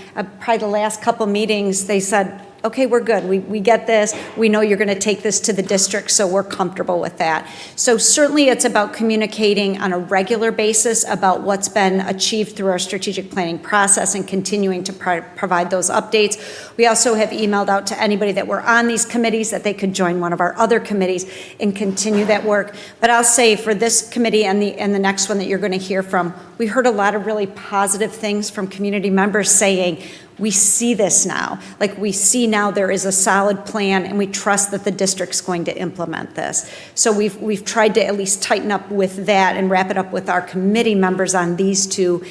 probably the last couple meetings, they said, okay, we're good. We get this. We know you're going to take this to the district, so we're comfortable with that. So certainly it's about communicating on a regular basis about what's been achieved through our strategic planning process and continuing to provide those updates. We also have emailed out to anybody that were on these committees that they could join one of our other committees and continue that work. But I'll say for this committee and the next one that you're going to hear from, we heard a lot of really positive things from community members saying, we see this now. Like, we see now there is a solid plan, and we trust that the district's going to implement this. So we've tried to at least tighten up with that and wrap it up with our committee members on these two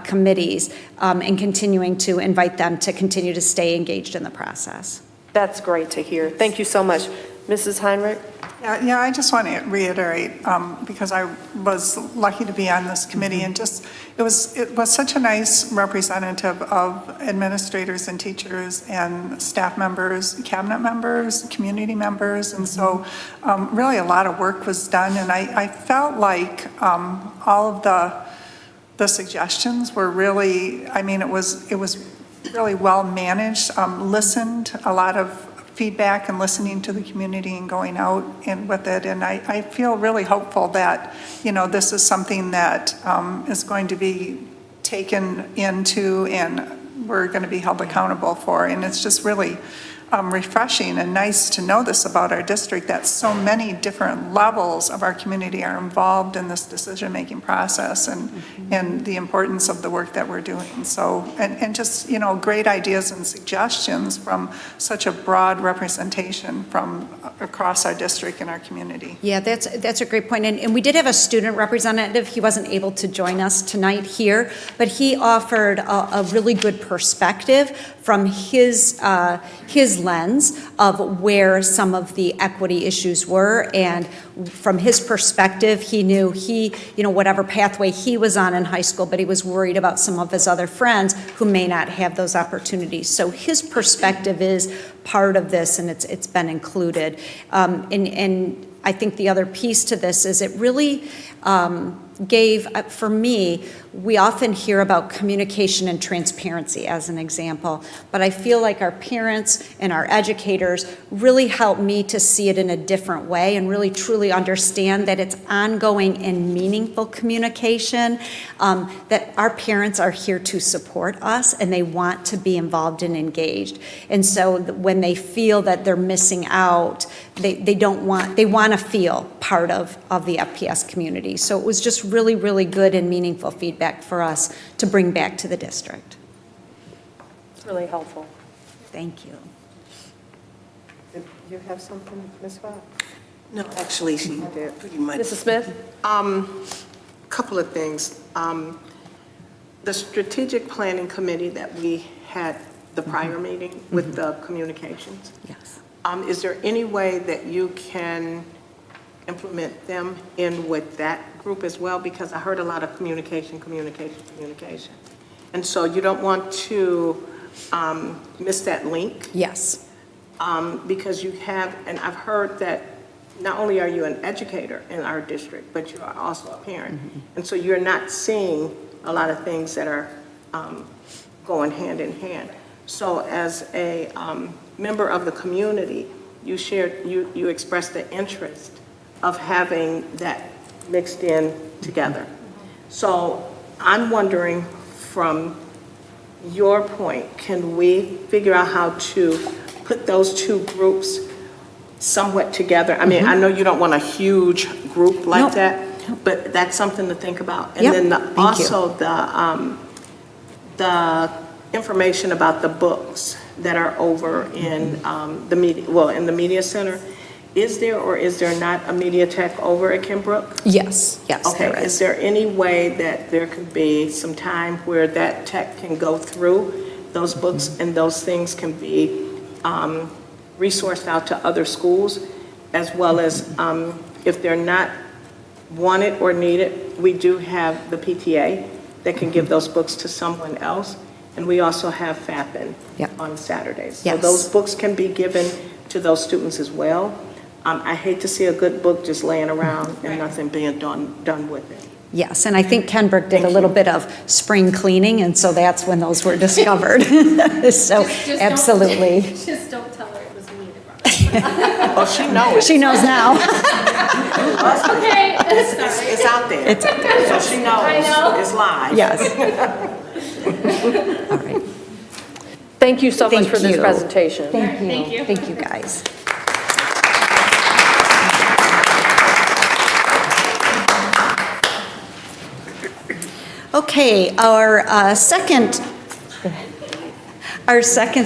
committees, and continuing to invite them to continue to stay engaged in the process. That's great to hear. Thank you so much. Mrs. Heinrich? Yeah, I just want to reiterate, because I was lucky to be on this committee, and just, it was such a nice representative of administrators and teachers and staff members, cabinet members, community members, and so really a lot of work was done, and I felt like all of the suggestions were really, I mean, it was really well managed, listened, a lot of feedback and listening to the community and going out and with it. And I feel really hopeful that, you know, this is something that is going to be taken into and we're going to be held accountable for. And it's just really refreshing and nice to know this about our district, that so many different levels of our community are involved in this decision-making process and the importance of the work that we're doing. So, and just, you know, great ideas and suggestions from such a broad representation from across our district and our community. Yeah, that's a great point. And we did have a student representative. He wasn't able to join us tonight here, but he offered a really good perspective from his lens of where some of the equity issues were. And from his perspective, he knew whatever pathway he was on in high school, but he was worried about some of his other friends who may not have those opportunities. So his perspective is part of this, and it's been included. And I think the other piece to this is it really gave, for me, we often hear about communication and transparency as an example, but I feel like our parents and our educators really help me to see it in a different way and really truly understand that it's ongoing and meaningful communication, that our parents are here to support us and they want to be involved and engaged. And so when they feel that they're missing out, they want to feel part of the FPS community. So it was just really, really good and meaningful feedback for us to bring back to the district. It's really helpful. Thank you. Did you have something, Ms. Fox? No, actually, she did pretty much. Mrs. Smith? Couple of things. The strategic planning committee that we had the prior meeting with the communications. Yes. Is there any way that you can implement them in with that group as well? Because I heard a lot of communication. And so you don't want to miss that link. Yes. Because you have, and I've heard that not only are you an educator in our district, but you are also a parent. And so you're not seeing a lot of things that are going hand in hand. So as a member of the community, you expressed the interest of having that mixed in together. So I'm wondering, from your point, can we figure out how to put those two groups somewhat together? I mean, I know you don't want a huge group like that, but that's something to think about. And then also the information about the books that are over in the media center. Is there or is there not a media tech over at Kimbrook? Yes, Okay, there is there any way that there could be some time where that tech can go through those books and those things can be resourced out to other schools, as well as if they're not wanted or needed, we do have the PTA that can give those books to someone else. And we also have FAPN on Saturdays. So those books can be given to those students as well. I hate to see a good book just laying around and nothing being done with it. Yes, and I think Kenbrook did a little bit of spring cleaning, and so that's when those were discovered. So Just absolutely. Just don't tell her it was me that brought it. Oh, she knows. She knows now. Okay, sorry. It's out there. It's out there. So she knows. I know. It's live. Yes. All right. Thank you so much for this you. presentation. Thank you. Thank you. Thank you, guys. Okay, our second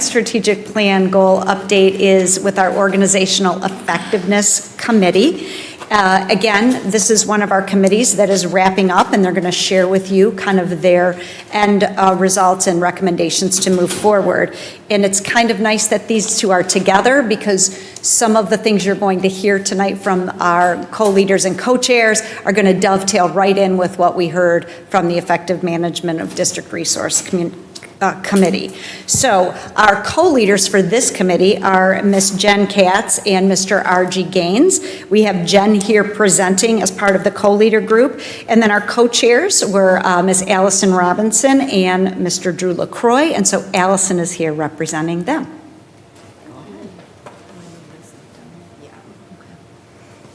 strategic plan goal update is with our Organizational Effectiveness Committee. Again, this is one of our committees that is wrapping up, and they're going to share with you kind of their end results and recommendations to move forward. And it's kind of nice that these two are together, because some of the things you're going to hear tonight from our co-leaders and co-chairs are going to dovetail right in with what we heard from the Effective Management of District Resource Committee. So our co-leaders for this committee are Ms. Jen Katz and Mr. R.G. Gaines. We have Jen here presenting as part of the co-leader group, and then our co-chairs were Ms. Allison Robinson and Mr. Drew LaCroix, and so Allison is here representing them.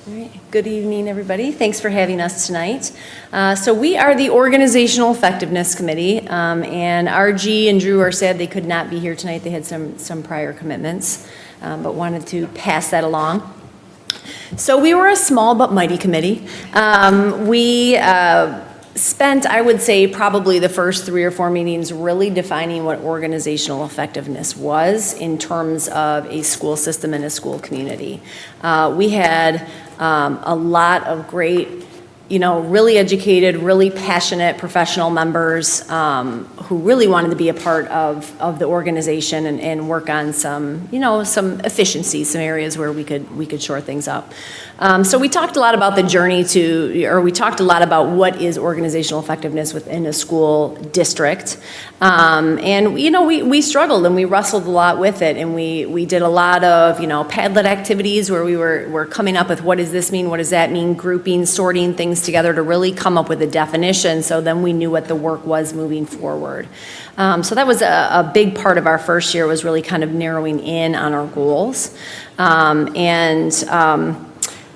All right. Good evening, everybody. Thanks for having us tonight. So we are the Organizational Effectiveness Committee, and RG and Drew are sad they could not be here tonight. They had some prior commitments, but wanted to pass that along. So we were a small but mighty committee. We spent, I would say, probably the first 3 or 4 meetings really defining what organizational effectiveness was in terms of a school system and a school community. We had a lot of great, really educated, really passionate professional members who really wanted to be a part of the organization and work on some efficiencies, some areas where we could shore things up. So we talked a lot about the journey we talked a lot about what is organizational effectiveness within a school district. And we struggled and we wrestled a lot with it, and we did a lot of Padlet activities where we were coming up with what does this mean, what does that mean, grouping, sorting things together to really come up with a definition, so then we knew what the work was moving forward. So that was a big part of our first year, was really kind of narrowing in on our goals.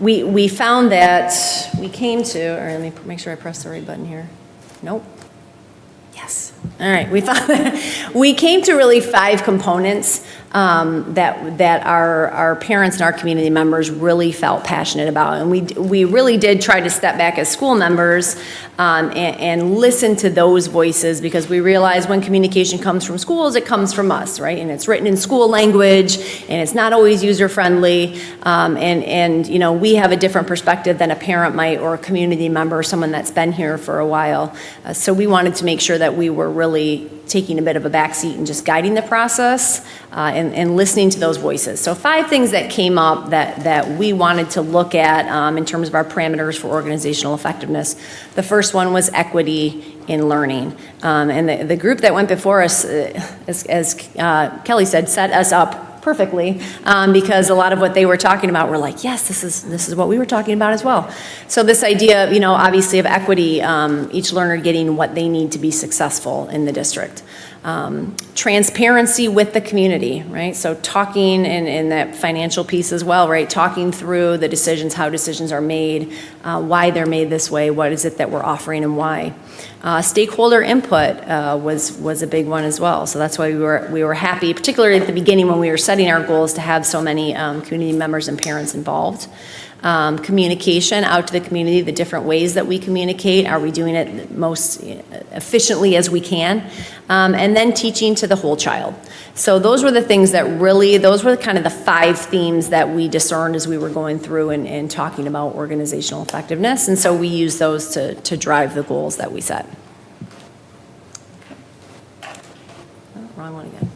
We found that we came to, or let me make sure I press the right button here. Nope. Yes. All right. We came to really 5 components that our parents and our community members really felt passionate about, and we really did try to step back as school members and listen to those voices, because we realize when communication comes from schools, it comes from us, right? And it's written in school language, and it's not always user friendly, and we have a different perspective than a parent might, or a community member, or someone that's been here for a while. So we wanted to make sure that we were really taking a bit of a backseat and just guiding the process and listening to those voices. So 5 things that came up that we wanted to look at in terms of our parameters for organizational effectiveness. The first one was equity in learning. And the group that went before us, as Kelly said, set us up perfectly, because a lot of what they were talking about were like, yes, this is what we were talking about as well. So this idea, obviously of equity, each learner getting what they need to be successful in the district. Transparency with the community, right? So talking in that financial piece as well, right? Talking through the decisions, how decisions are made, why they're made this way, what is it that we're offering and why. Stakeholder input was a big one as well. So that's why we were happy, particularly at the beginning when we were setting our goals, to have so many community members and parents involved. Communication out to the community, the different ways that we communicate. Are we doing it most efficiently as we can? And then teaching to the whole child. So those were the things those were kind of the 5 themes that we discerned as we were going through and talking about organizational effectiveness. And so we use those to drive the goals that we set. Oh, wrong one again.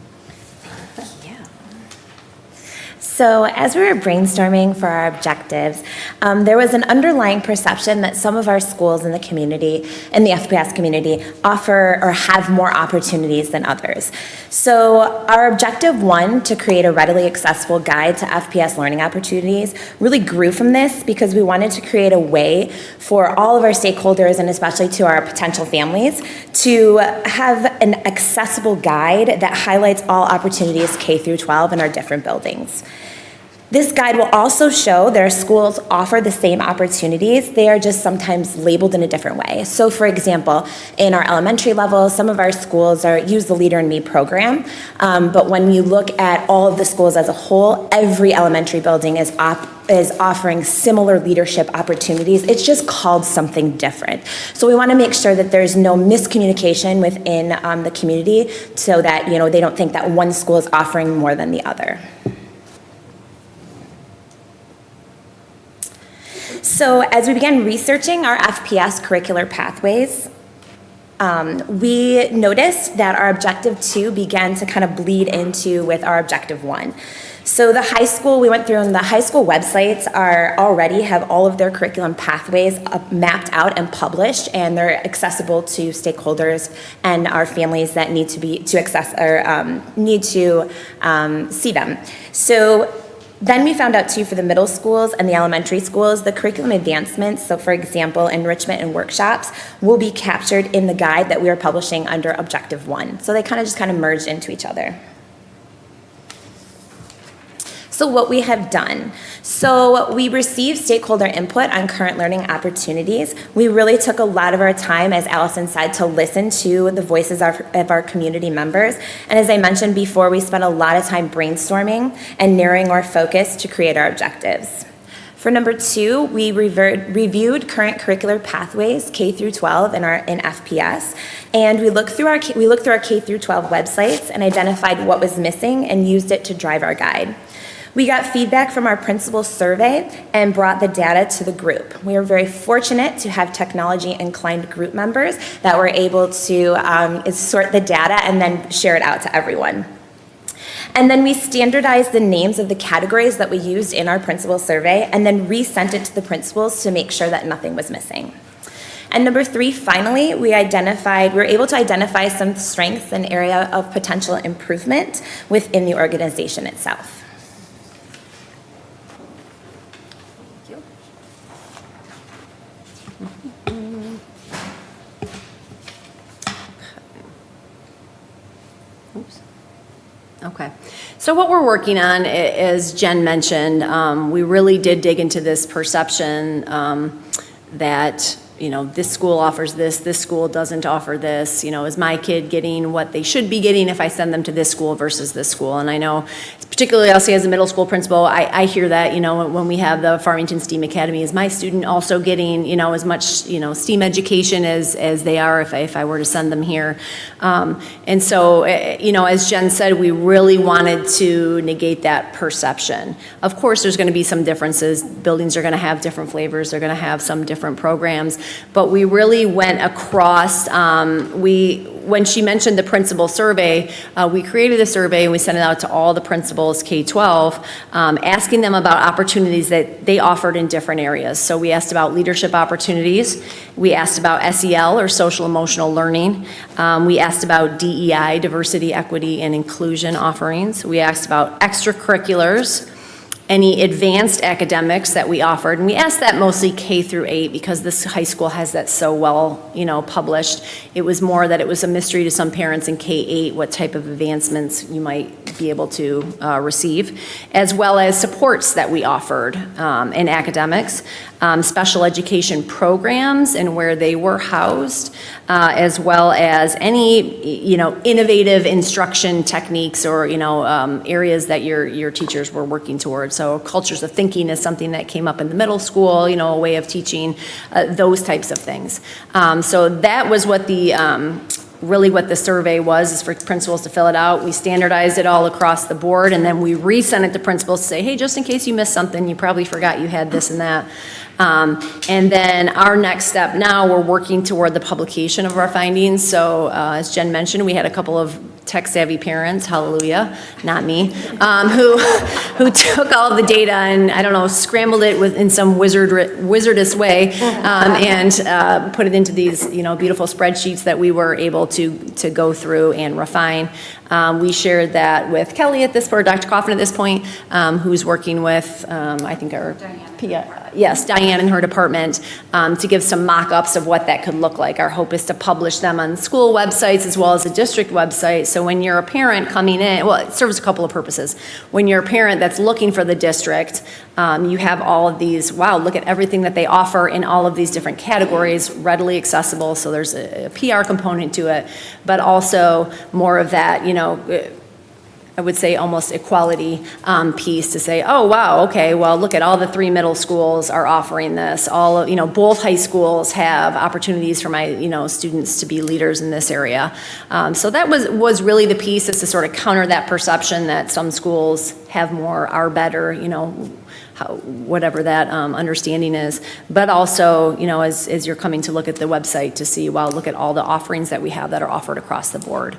So as we were brainstorming for our objectives, there was an underlying perception that some of our schools in the community, in the FPS community, offer or have more opportunities than others. So our objective 1, to create a readily accessible guide to FPS learning opportunities, really grew from this, because we wanted to create a way for all of our stakeholders, and especially to our potential families, to have an accessible guide that highlights all opportunities K through 12 in our different buildings. This guide will also show that our schools offer the same opportunities. They are just sometimes labeled in a different way. So for example, in our elementary level, some of our schools use the Leader in Me program. But when you look at all of the schools as a whole, every elementary building is offering similar leadership opportunities. It's just called something different. So we want to make sure that there's no miscommunication within the community, so that they don't think that one school is offering more than So as we began researching our FPS Curricular Pathways, we noticed that our Objective 2 began to kind of bleed into with our Objective 1. So the high school, we went through, and the high school websites already have all of their curriculum pathways mapped out and published, and they're accessible to stakeholders and our families that need to access or need to see them. So then we found out too, for the middle schools and the elementary schools, the curriculum advancements, so for example, enrichment and workshops, will be captured in the guide that we are publishing under Objective 1. So they kind of merged into each other. So what we have done. So we received stakeholder input on current learning opportunities. We really took a lot of our time, as Allison said, to listen to the voices of our community members. And as I mentioned before, we spent a lot of time brainstorming and narrowing our focus to create our objectives. For number 2, we reviewed current curricular pathways, K through 12 in FPS, and we looked through our K through 12 websites and identified what was missing and used it to drive our guide. We got feedback from our principal survey and brought the data to the group. We are very fortunate to have technology-inclined group members that were able to sort the data and then share it out to everyone. And then we standardized the names of the categories that we used in our principal survey and then resent it to the principals to make sure that nothing was missing. And number 3, finally, we were able to identify some strengths and area of potential improvement within the organization itself. Okay. So what we're working on, as Jen mentioned, we really did dig into this perception that, this school offers this school doesn't offer this. Is my kid getting what they should be getting if I send them to this school versus this school? And I know, particularly I'll say as a middle school principal, I hear that, when we have the Farmington STEAM Academy, is my student also getting, as much, STEAM education as they are if I were to send them here? And so, as Jen said, we really wanted to negate that perception. Of course, there's going to be some differences. Buildings are going to have different flavors. They're going to have some different programs. But we really went across, when she mentioned the principal survey, we created a survey and we sent it out to all the principals K-12, asking them about opportunities that they offered in different areas. So we asked about leadership opportunities. We asked about SEL, or social emotional learning. We asked about DEI, diversity, equity, and inclusion offerings. We asked about extracurriculars, any advanced academics that we offered. And we asked that mostly K through 8 because this high school has that so well, published. It was more that it was a mystery to some parents in K-8 what type of advancements you might be able to receive, as well as supports that we offered in academics, special education programs and where they were housed, as well as any, innovative instruction techniques or, areas that your teachers were working towards. So cultures of thinking is something that came up in the middle school, a way of teaching those types of things. So that was what really what the survey was, is for principals to fill it out. We standardized it all across the board, and then we resent it to principals to say, hey, just in case you missed something, you probably forgot you had this and that. And then our next step now, we're working toward the publication of our findings. So as Jen mentioned, we had a couple of tech-savvy parents, hallelujah, not me, who took all of the data and, scrambled it in some wizardous way, and put it into these, beautiful spreadsheets that we were able to go through and refine. We shared that with Kelly at this point, or Dr. Coffin at this point, who's working with, I think our Diane in her department, to give some mock-ups of what that could look like. Our hope is to publish them on school websites as well as the district website. So when you're a parent coming in, well, it serves a couple of purposes. When you're a parent that's looking for the district, you have all of these, wow, look at everything that they offer in all of these different categories, readily accessible. So there's a PR component to it, but also more of that, I would say almost equality piece to say, oh, wow, okay, well, look at all the 3 middle schools are offering this. All of, both high schools have opportunities for my, students to be leaders in this area. So that was really the piece, is to sort of counter that perception that some schools have more, are better, you know, whatever that understanding is. But also, you know, as you're coming to look at the website to see, wow, look at all the offerings that we have that are offered across the board.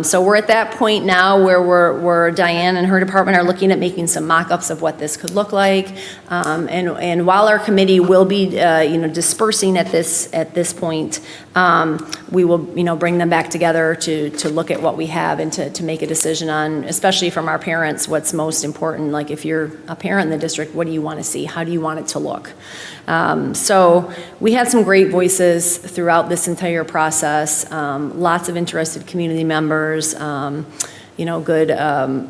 So we're at that point now where Diane and her department are looking at making some mock-ups of what this could look like. And while our committee will be, you know, dispersing at this point, we will, you know, bring them back together to look at what we have and to make a decision on, especially from our parents, what's most important. Like if you're a parent in the district, what do you want to see? How do you want it to look? So we had some great voices throughout this entire process, lots of interested community members, you know, good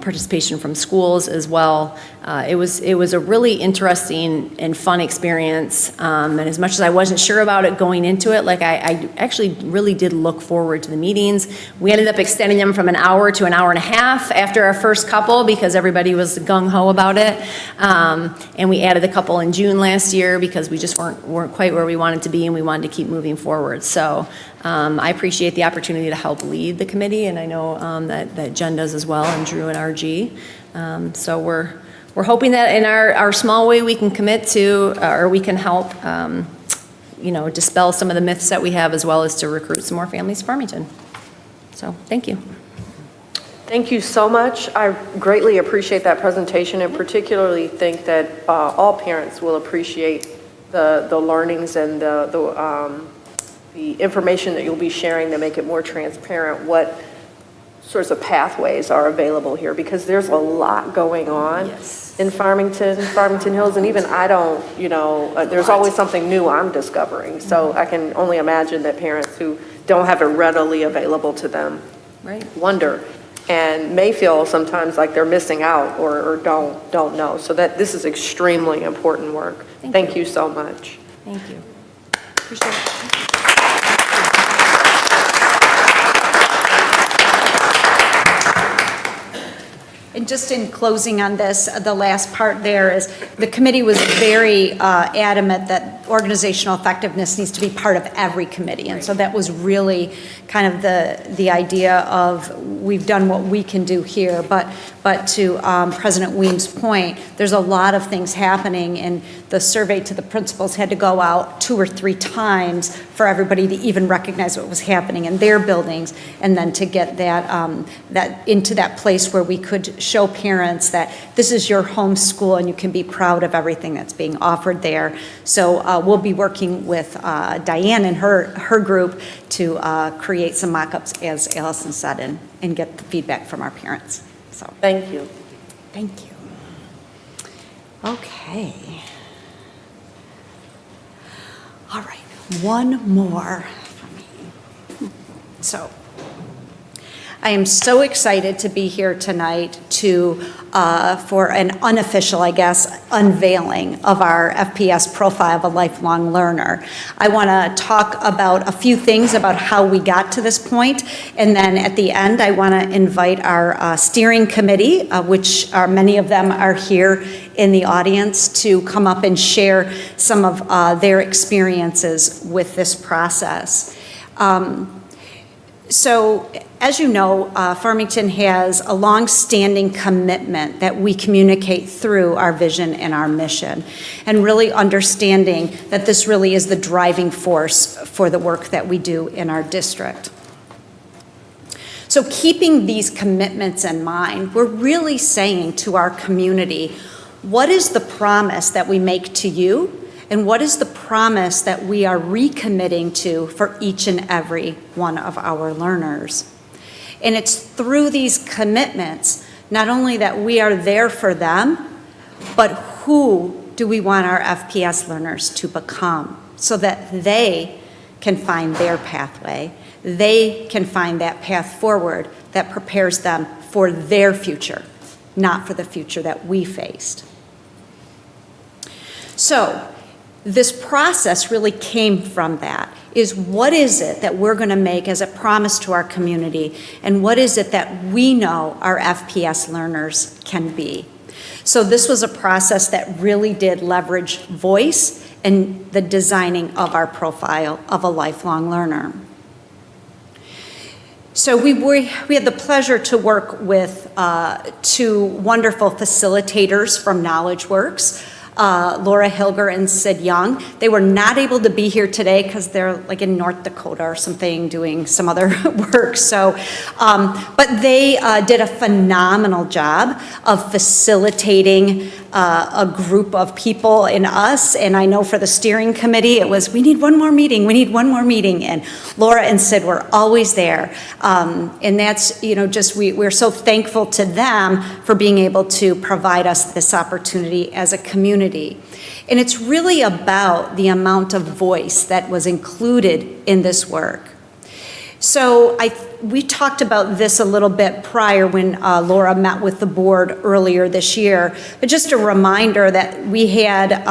participation from schools as well. It was a really interesting and fun experience. And as much as I wasn't sure about it going into it, like I actually really did look forward to the meetings. We ended up extending them from an hour to an hour and a half after our first couple because everybody was gung-ho about it. And we added a couple in June last year because we just weren't quite where we wanted to be and we wanted to keep moving forward. So I appreciate the opportunity to help lead the committee, and I know that Jen does as well, and Drew and RG. So we're hoping that in our small way we can commit to, or we can help, you know, dispel some of the myths that we have, as well as to recruit some more families to Farmington. So thank you. Thank you so much. I greatly appreciate that presentation, and particularly think that all parents will appreciate the learnings and the information that you'll be sharing to make it more transparent what sorts of pathways are available here, because there's a lot going on in Farmington Hills, and even I don't, you know, there's always something new I'm discovering. So I can only imagine that parents who don't have it readily available to them wonder and may feel sometimes like they're missing out or don't know. So that this is extremely important work. Thank you so much. Thank you. Appreciate it. And just in closing on this, the last part there is the committee was very adamant that organizational effectiveness needs to be part of every committee. And so that was really kind of the idea of we've done what we can do here. But to President Weems' point, there's a lot of things happening, and the survey to the principals had to go out 2 or 3 times for everybody to even recognize what was happening in their buildings, and then to get that into that place where we could show parents that this is your home school and you can be proud of everything that's being offered there. So we'll be working with Diane and her group to create some mock-ups, as Allison said, and get the feedback from our parents. So thank you. Thank you. Okay. All right, one more for me. So I am so excited to be here tonight for an unofficial, I guess, unveiling of our FPS profile of a lifelong learner. I want to talk about a few things about how we got to this point, and then at the end I want to invite our steering committee, which many of them are here in the audience, to come up and share some of their experiences with this process. So, as you know, Farmington has a long-standing commitment that we communicate through our vision and our mission, and really understanding that this really is the driving force for the work that we do in our district. So keeping these commitments in mind, we're really saying to our community, what is the promise that we make to you? And what is the promise that we are recommitting to for each and every one of our learners? And it's through these commitments, not only that we are there for them, but who do we want our FPS learners to become so that they can find their pathway, they can find that path forward that prepares them for their future, not for the future that we faced. So, this process really came from that, is what is it that we're going to make as a promise to our community, and what is it that we know our FPS learners can be. So this was a process that really did leverage voice in the designing of our profile of a lifelong learner. So we had the pleasure to work with two wonderful facilitators from KnowledgeWorks, Laura Hilger and Sid Young. They were not able to be here today because they're like in North Dakota or something doing some other work. So, but they did a phenomenal job of facilitating a group of people in us. And I know for the steering committee, it was, we need one more meeting, we need one more meeting. And Laura and Sid were always there. And that's, you know, just we're so thankful to them for being able to provide us this opportunity as a community. And it's really about the amount of voice that was included in this work. So we talked about this a little bit prior when Laura met with the board earlier this year, but just a reminder that we had,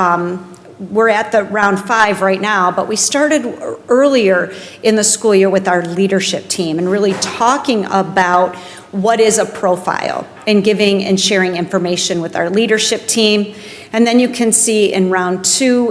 we're at the round 5 right now, but we started earlier in the school year with our leadership team and really talking about what is a profile and giving and sharing information with our leadership team. And then you can see in round 2,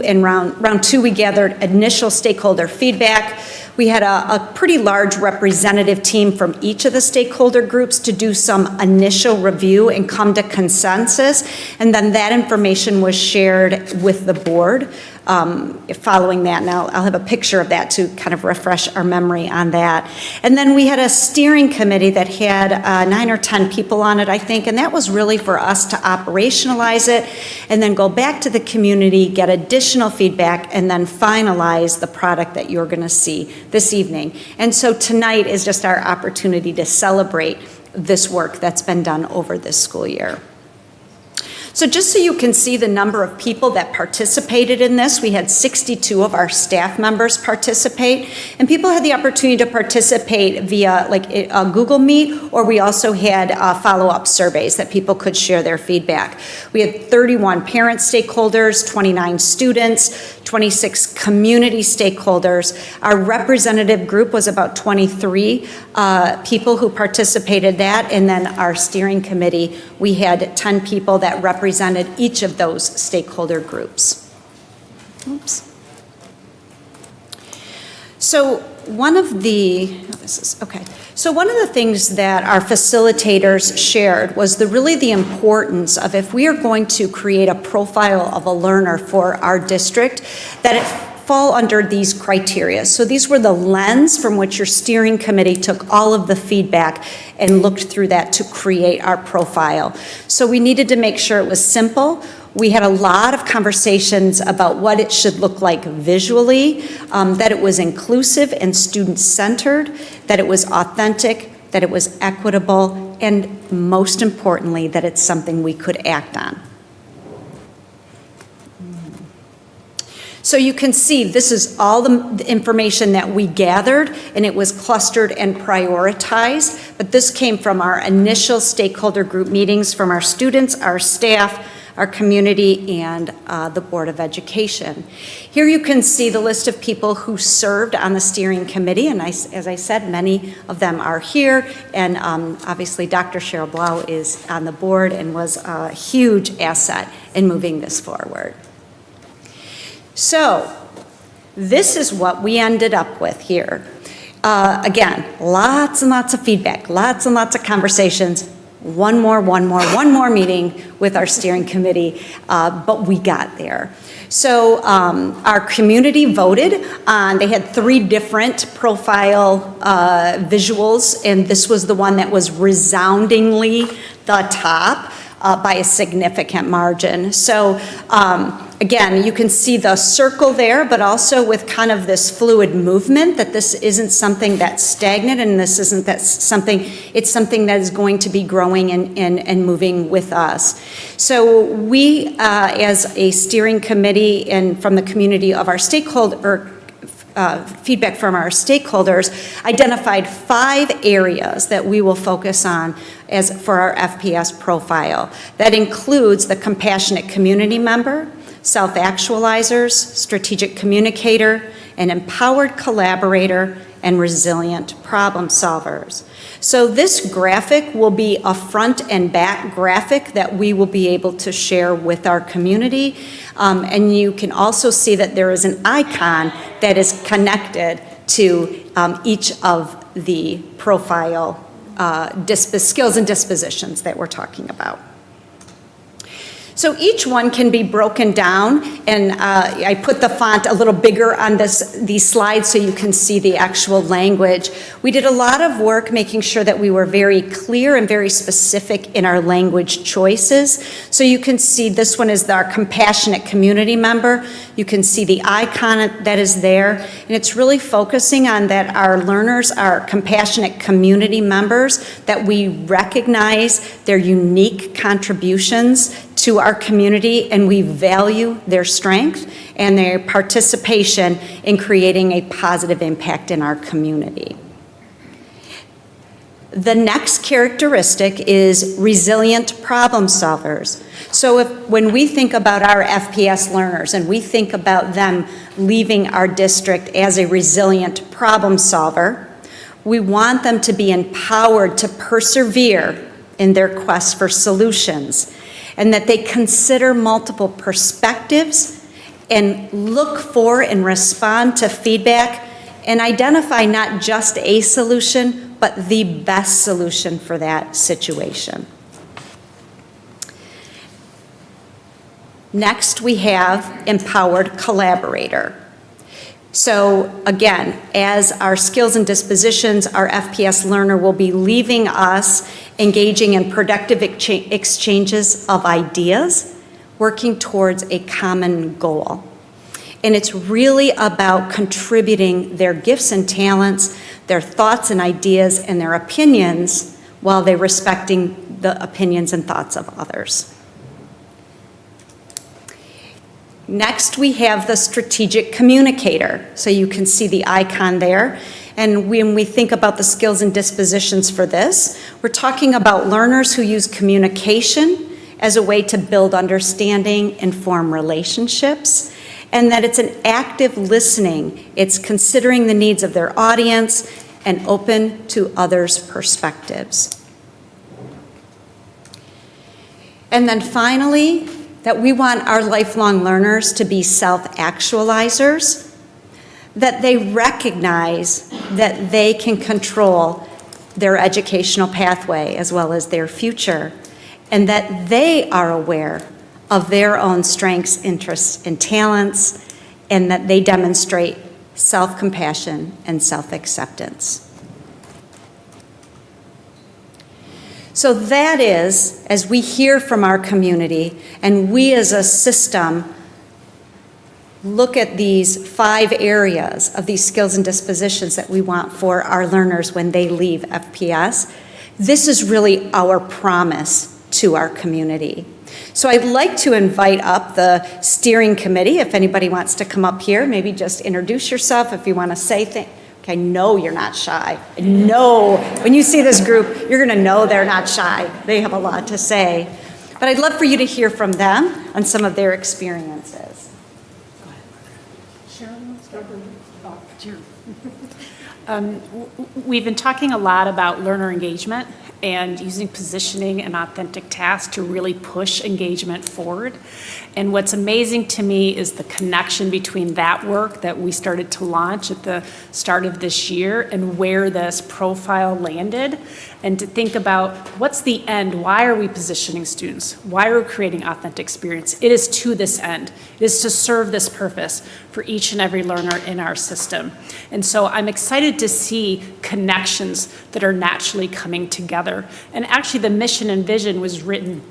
we gathered initial stakeholder feedback. We had a pretty large representative team from each of the stakeholder groups to do some initial review and come to consensus. And then that information was shared with the board following that. And I'll have a picture of that to kind of refresh our memory on that. And then we had a steering committee that had 9 or 10 people on it, I think. And that was really for us to operationalize it and then go back to the community, get additional feedback, and then finalize the product that you're going to see this evening. And so tonight is just our opportunity to celebrate this work that's been done over this school year. So just so you can see the number of people that participated in this, we had 62 of our staff members participate, and people had the opportunity to participate via like a Google Meet, or we also had follow-up surveys that people could share their feedback. We had 31 parent stakeholders, 29 students, 26 community stakeholders. Our representative group was about 23 people who participated that, and then our steering committee, we had 10 people that represented each of those stakeholder groups. Oops. So one of the things that our facilitators shared was the importance of, if we are going to create a profile of a learner for our district, that it fall under these criteria. So these were the lens from which your steering committee took all of the feedback and looked through that to create our profile. So we needed to make sure it was simple. We had a lot of conversations about what it should look like visually, that it was inclusive and student-centered, that it was authentic, that it was equitable, and most importantly, that it's something we could act on. So you can see this is all the information that we gathered, and it was clustered and prioritized, but this came from our initial stakeholder group meetings from our students, our staff, our community, and the Board of Education. Here you can see the list of people who served on the steering committee, and as I said, many of them are here, and obviously Dr. Cheryl Blau is on the board and was a huge asset in moving this forward. So this is what we ended up with here. Again, lots and lots of feedback, lots and lots of conversations, one more meeting with our steering committee, but we got there. So our community voted on, they had 3 different profile visuals, and this was the one that was resoundingly the top by a significant margin. So again, you can see the circle there, but also with kind of this fluid movement, that this isn't something that's stagnant, and this isn't it's something that is going to be growing and moving with us. So we, as a steering committee and from the community of our stakeholder, feedback from our stakeholders, identified 5 areas that we will focus on for our FPS profile. That includes the compassionate community member, self-actualizers, strategic communicator, an empowered collaborator, and resilient problem solvers. So this graphic will be a front and back graphic that we will be able to share with our community. And you can also see that there is an icon that is connected to each of the profile skills and dispositions that we're talking about. So each one can be broken down, and I put the font a little bigger on these slides so you can see the actual language. We did a lot of work making sure that we were very clear and very specific in our language choices. So you can see this one is our compassionate community member. You can see the icon that is there, and it's really focusing on that our learners are compassionate community members, that we recognize their unique contributions to our community, and we value their strength and their participation in creating a positive impact in our community. The next characteristic is resilient problem solvers. So when we think about our FPS learners and we think about them leaving our district as a resilient problem solver, we want them to be empowered to persevere in their quest for solutions, and that they consider multiple perspectives and look for and respond to feedback and identify not just a solution, but the best solution for that situation. Next, we have empowered collaborator. So again, as our skills and dispositions, our FPS learner will be leaving us engaging in productive exchanges of ideas, working towards a common goal. And it's really about contributing their gifts and talents, their thoughts and ideas, and their opinions, while they're respecting the opinions and thoughts of others. Next, we have the strategic communicator. So you can see the icon there. And when we think about the skills and dispositions for this, we're talking about learners who use communication as a way to build understanding and form relationships, and that it's an active listening. It's considering the needs of their audience and open to others' perspectives. And then finally, that we want our lifelong learners to be self-actualizers, that they recognize that they can control their educational pathway as well as their future, and that they are aware of their own strengths, interests, and talents, and that they demonstrate self-compassion and self-acceptance. So that is, as we hear from our community, and we as a system look at these 5 areas of these skills and dispositions that we want for our learners when they leave FPS, this is really our promise to our community. So I'd like to invite up the steering committee, if anybody wants to come up here, maybe just introduce yourself if you want to say things. Okay, I know you're not shy. I know when you see this group, you're going to know they're not shy. They have a lot to say. But I'd love for you to hear from them on some of their experiences. We've been talking a lot about learner engagement and using positioning and authentic tasks to really push engagement forward. And what's amazing to me is the connection between that work that we started to launch at the start of this year and where this profile landed, and to think about what's the end, why are we positioning students, why are we creating authentic experience? It is to this end. It is to serve this purpose for each and every learner in our system. And so I'm excited to see connections that are naturally coming together. And actually the mission and vision was written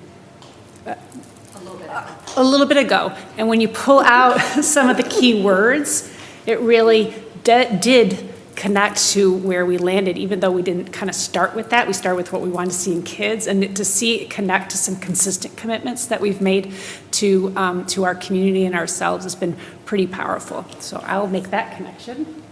a little bit ago. And when you pull out some of the key words, it really did connect to where we landed, even though we didn't kind of start with that. We started with what we wanted to see in kids, and to see it connect to some consistent commitments that we've made to our community and ourselves has been pretty powerful. So I'll make that connection.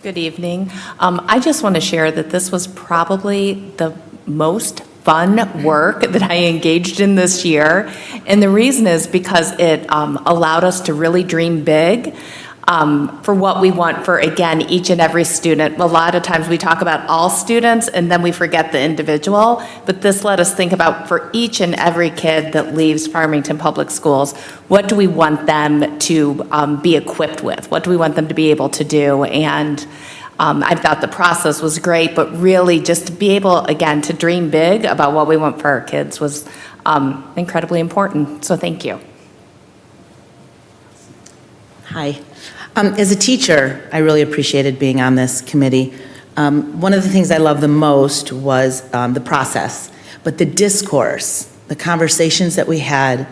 Good evening. I just want to share that this was probably the most fun work that I engaged in this year. And the reason is because it allowed us to really dream big. for what we want for, again, each and every student. A lot of times we talk about all students and then we forget the individual, but this let us think about for each and every kid that leaves Farmington Public Schools, what do we want them to be equipped with? What do we want them to be able to do? And I thought the process was great, but really just to be able, again, to dream big about what we want for our kids was incredibly important. So thank you. Hi. As a teacher, I really appreciated being on this committee. One of the things I loved the most was the process, but the discourse, the conversations that we had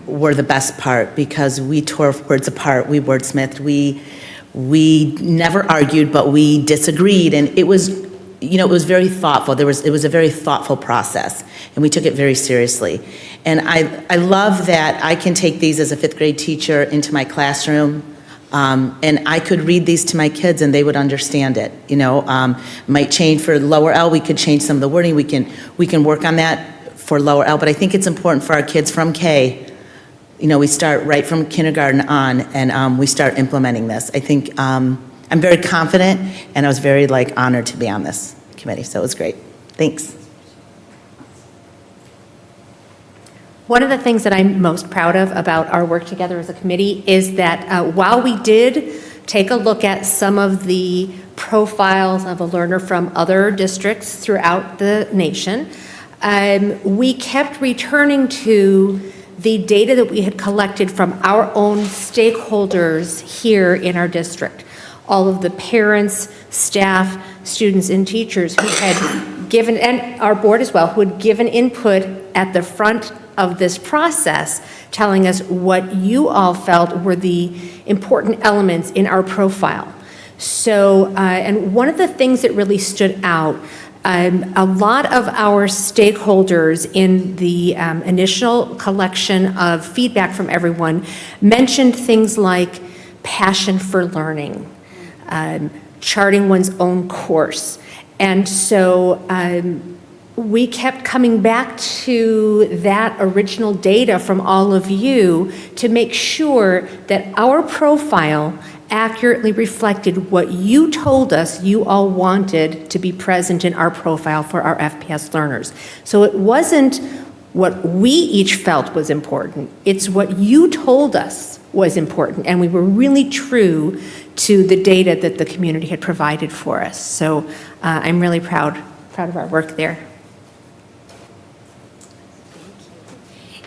were the best part because we tore words apart, we wordsmithed, we never argued, but we disagreed, and it was, it was very thoughtful. It was a very thoughtful process, and we took it very seriously. And I love that I can take these as a 5th grade teacher into my classroom, and I could read these to my kids and they would understand it. Might change for lower L, we could change some of the wording, we can work on that for lower L, but I think it's important for our kids from K. We start right from kindergarten on, and we start implementing this. I think I'm very confident, and I was very honored to be on this committee, so it was great. Thanks. One of the things that I'm most proud of about our work together as a committee is that while we did take a look at some of the profiles of a learner from other districts throughout the nation, we kept returning to the data that we had collected from our own stakeholders here in our district. All of the parents, staff, students, and teachers who had given, and our board as well, who had given input at the front of this process, telling us what you all felt were the important elements in our profile. So, and one of the things that really stood out, a lot of our stakeholders in the initial collection of feedback from everyone mentioned things like passion for learning, charting one's own course. And so we kept coming back to that original data from all of you to make sure that our profile accurately reflected what you told us you all wanted to be present in our profile for our FPS learners. So it wasn't what we each felt was important, it's what you told us was important, and we were really true to the data that the community had provided for us. So I'm really proud of our work there.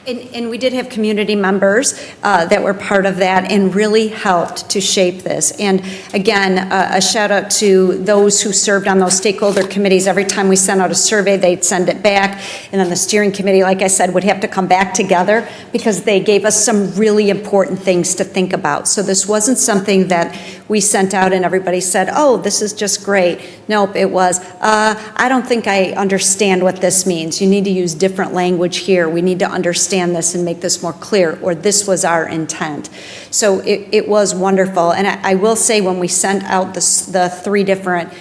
And we did have community members that were part of that and really helped to shape this. And again, a shout out to those who served on those stakeholder committees. Every time we sent out a survey, they'd send it back. And then the steering committee, like I said, would have to come back together because they gave us some really important things to think about. So this wasn't something that we sent out and everybody said, oh, this is just great. Nope, it was, I don't think I understand what this means. You need to use different language here. We need to understand this and make this more clear, or this was our intent. So it was wonderful. And I will say when we sent out the 3 different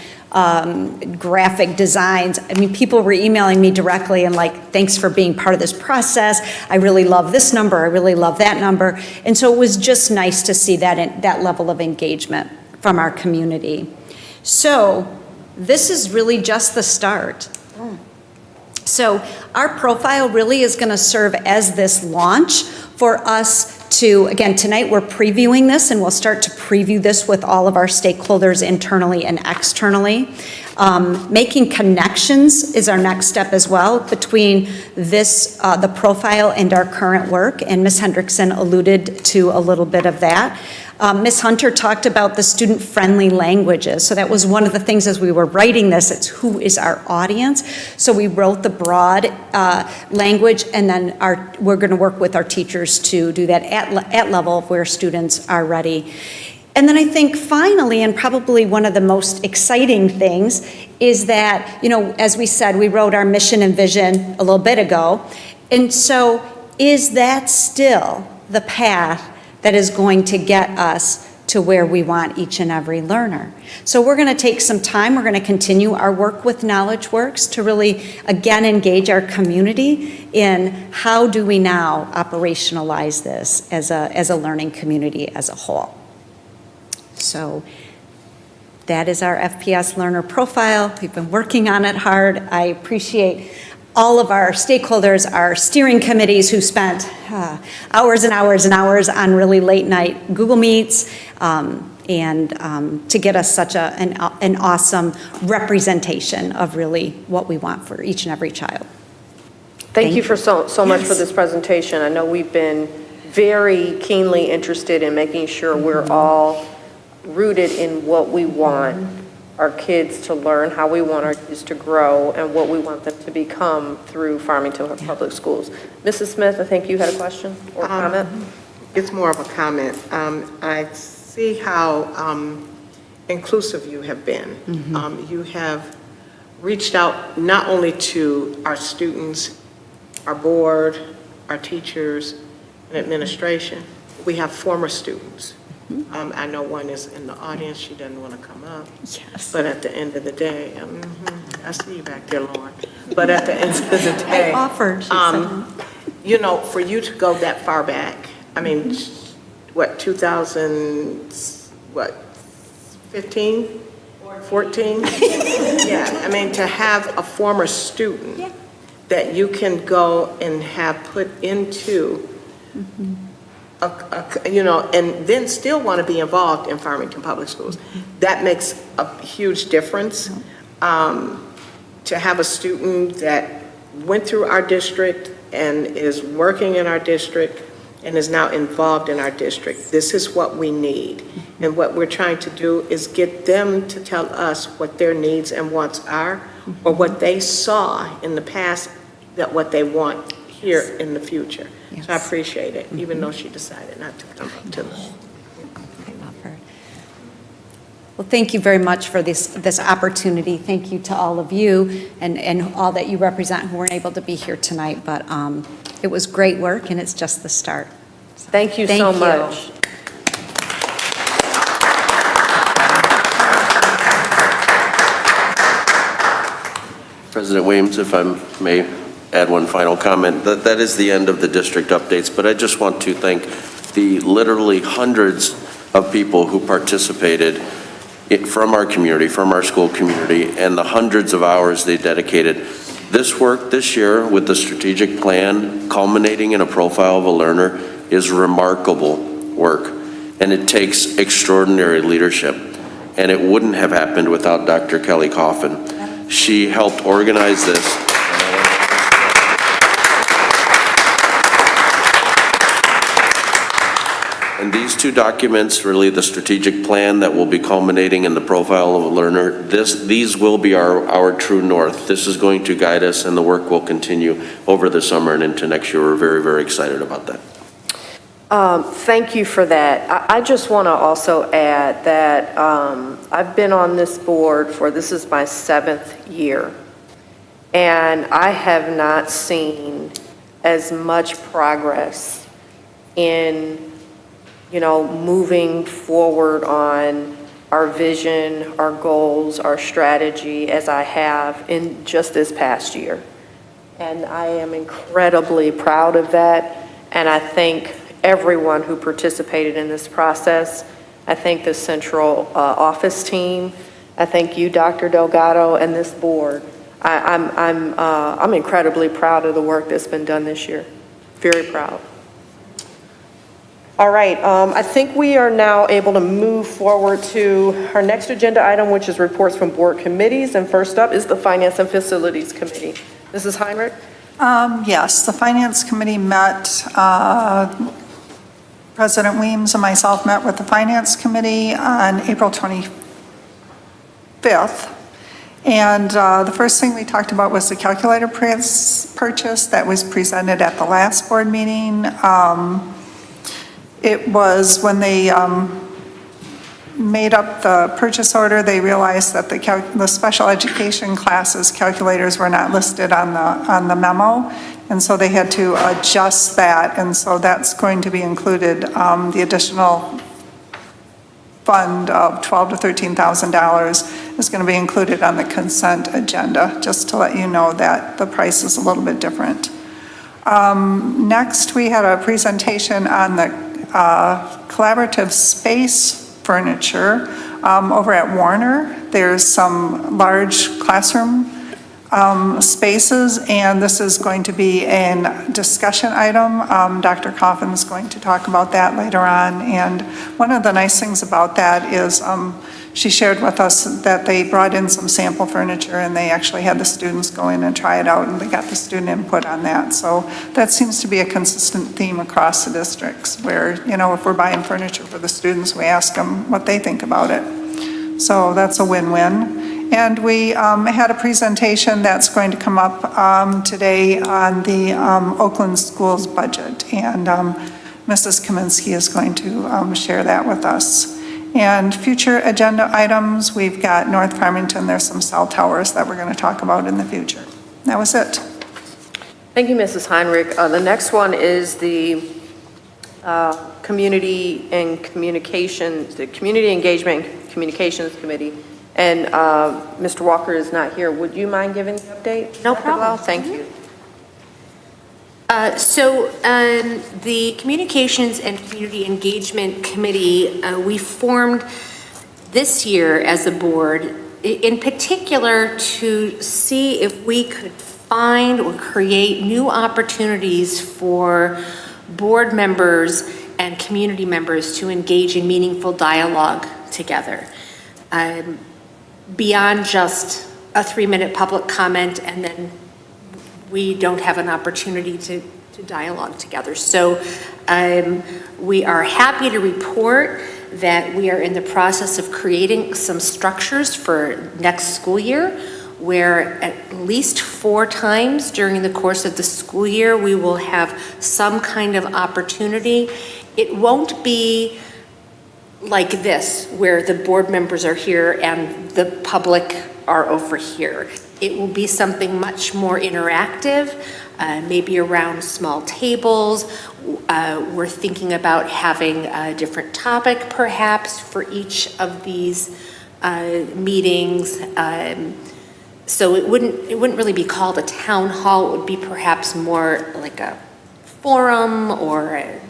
graphic designs, I mean, people were emailing me directly and thanks for being part of this process. I really love this number. I really love that number. And so it was just nice to see that level of engagement from our community. So this is really just the start. So our profile really is going to serve as this launch for us to, again, tonight we're previewing this and we'll start to preview this with all of our stakeholders internally and externally. Making connections is our next step as well between this, the profile and our current work, and Ms. Hendrickson alluded to a little bit of that. Ms. Hunter talked about the student-friendly languages. So that was one of the things as we were writing this, it's who is our audience. So we wrote the broad language, and then we're going to work with our teachers to do that at level where students are ready. And then I think finally, and probably one of the most exciting things, is that, as we said, we wrote our mission and vision a little bit ago. And so is that still the path that is going to get us to where we want each and every learner? So we're going to take some time. We're going to continue our work with Knowledge Works to really, again, engage our community in how do we now operationalize this as a learning community as a whole. So that is our FPS learner profile. We've been working on it hard. I appreciate all of our stakeholders, our steering committees who spent hours and hours and hours on really late night Google Meets, and to get us such an awesome representation of really what we want for each and every child. Thank you for so much Yes. for this presentation. I know we've been very keenly interested in making sure we're all rooted in what we want our kids to learn, how we want our kids to grow, and what we want them to become through Farmington Public Schools. Mrs. Smith, I think you had a question or comment? It's more of a comment. I see how inclusive you have been. You have reached out not only to our students, our board, our teachers, and administration. We have former students. I know one is in the audience. She doesn't want to come up. Yes. But at the end of the day, I see you back there, Lauren. But at the end of the day, I offered, she said. you know, for you to go that far back, I mean, what, 15, 14? Yeah, I mean, to have a former student that you can go and have put into, you know, and then still want to be involved in Farmington Public Schools. That makes a huge difference. To have a student that went through our district and is working in our district and is now involved in our district. This is what we need. And what we're trying to do is get them to tell us what their needs and wants are, or what they saw in the past, that what they want here in the future. So I appreciate it, even though she decided not to come up to me. Well, thank you very much for this opportunity. Thank you to all of you and all that you represent who weren't able to be here tonight. But it was great work, and it's just the start. So, Thank you so much. President Williams, if I may add one final comment, that is the end of the district updates, but I just want to thank the literally hundreds of people who participated from our community, from our school community, and the hundreds of hours they dedicated. This work this year with the strategic plan culminating in a profile of a learner is remarkable work, and it takes extraordinary leadership, and it wouldn't have happened without Dr. Kelly Coffin. She helped organize this. And these two documents, really the strategic plan that will be culminating in the profile of a learner, these will be our true north. This is going to guide us, and the work will continue over the summer and into next year. We're very, very excited about that. Thank you for that. I just want to also add that I've been on this board this is my 7th year, and I have not seen as much progress in moving forward on our vision, our goals, our strategy as I have in just this past year. And I am incredibly proud of that, and I thank everyone who participated in this process. I thank the central office team. I thank you, Dr. Delgado, and this board. I'm incredibly proud of the work that's been done this year. Very proud. All right, I think we are now able to move forward to our next agenda item, which is reports from board committees. And first up is the Finance and Facilities Committee. Mrs. Heinrich? Yes, the Finance Committee met, President Weems and myself met with the Finance Committee on April 25th. And the first thing we talked about was the calculator purchase that was presented at the last board meeting. It was when they made up the purchase order, they realized that the special education classes calculators were not listed on the memo, and so they had to adjust that, and so that's going to be included. The additional fund of $12,000 to $13,000 is going to be included on the consent agenda, just to let you know that the price is a little bit different. Next, we had a presentation on the collaborative space furniture. Over at Warner, there's some large classroom spaces, and this is going to be a discussion item. Dr. Coffin is going to talk about that later on, and one of the nice things about that is she shared with us that they brought in some sample furniture, and they actually had the students go in and try it out, and they got the student input on that. So that seems to be a consistent theme across the districts, where, you know, if we're buying furniture for the students, we ask them what they think about it. So that's a win-win. And we had a presentation that's going to come up today on the Oakland schools budget, and Mrs. Kaminsky is going to share that with us. And future agenda items, we've got North Farmington, there's some cell towers that we're going to talk about in the future. That was it. Thank you, Mrs. Heinrich. The next one is the Community and Communications, the Community Engagement and Communications Committee. And Mr. Walker is not here. Would you mind giving the update? No problem. Thank you. The Communications and Community Engagement Committee, we formed this year as a board, in particular to see if we could find or create new opportunities for board members and community members to engage in meaningful dialogue together. Beyond just a 3-minute public comment and then we don't have an opportunity to dialogue together. So we are happy to report that we are in the process of creating some structures for next school year, where at least 4 times during the course of the school year, we will have some kind of opportunity. It won't be like this, where the board members are here and the public are over here. It will be something much more interactive, maybe around small tables. We're thinking about having a different topic perhaps for each of these meetings. So it wouldn't really be called a town hall. It would be perhaps more like a forum or an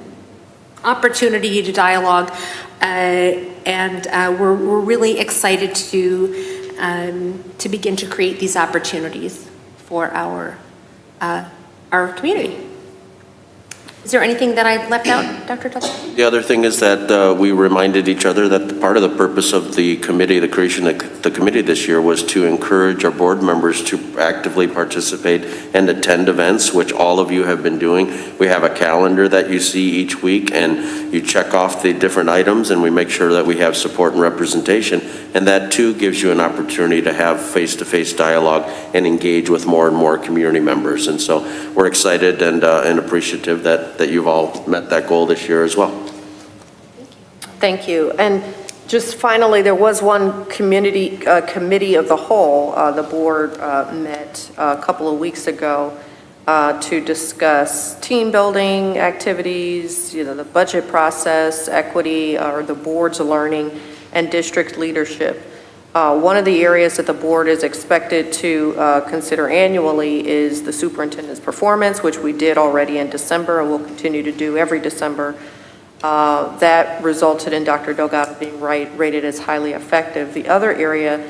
opportunity to dialogue. And we're really excited to begin to create these opportunities for our community. Is there anything that I left out, Dr. Dudley? The other thing is that we reminded each other that part of the purpose of the committee, the creation of the committee this year, was to encourage our board members to actively participate and attend events, which all of you have been doing. We have a calendar that you see each week, and you check off the different items, and we make sure that we have support and representation. And that too gives you an opportunity to have face-to-face dialogue and engage with more and more community members. And so we're excited and appreciative that you've all met that goal this year as well. Thank you. And just finally, there was one community committee of the whole. The board met a couple of weeks ago to discuss team building activities, the budget process, equity, or the board's learning, and district leadership. One of the areas that the board is expected to consider annually is the superintendent's performance, which we did already in December and will continue to do every December. That resulted in Dr. Delgado being rated as highly effective. The other area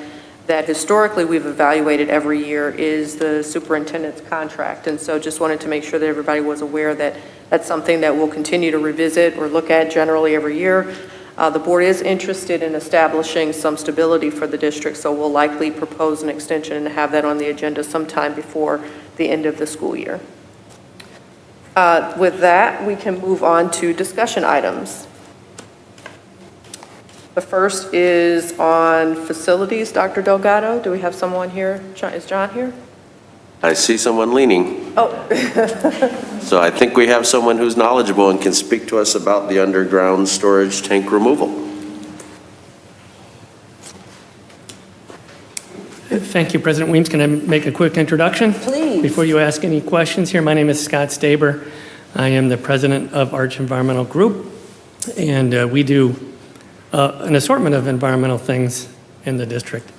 that historically we've evaluated every year is the superintendent's contract. And so just wanted to make sure that everybody was aware that that's something that we'll continue to revisit or look at generally every year. The board is interested in establishing some stability for the district, so we'll likely propose an extension and have that on the agenda sometime before the end of the school year. With that, we can move on to discussion items. The first is on facilities. Dr. Delgado, do we have someone here? Is John here? I see someone leaning. Oh. So I think we have someone who's knowledgeable and can speak to us about the underground storage tank removal. Thank you, President Weems. Can I make a quick introduction? Please. Before you ask any questions here, my name is Scott Staber. I am the president of Arch Environmental Group, and we do an assortment of environmental things in the district.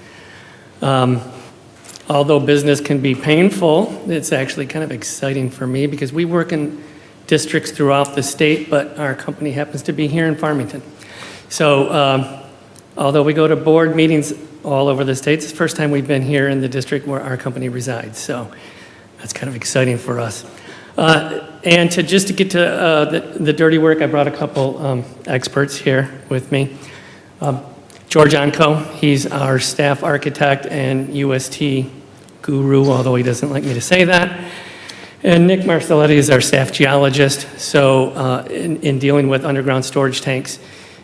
Although business can be painful, it's actually kind of exciting for me because we work in districts throughout the state, but our company happens to be here in Farmington. So although we go to board meetings all over the state, it's the first time we've been here in the district where our company resides. So that's kind of exciting for us. And just to get to the dirty work, I brought a couple experts here with me. George Onko, he's our staff architect and UST guru, although he doesn't like me to say that. And Nick Marcelletti is our staff geologist. So in dealing with underground storage tanks,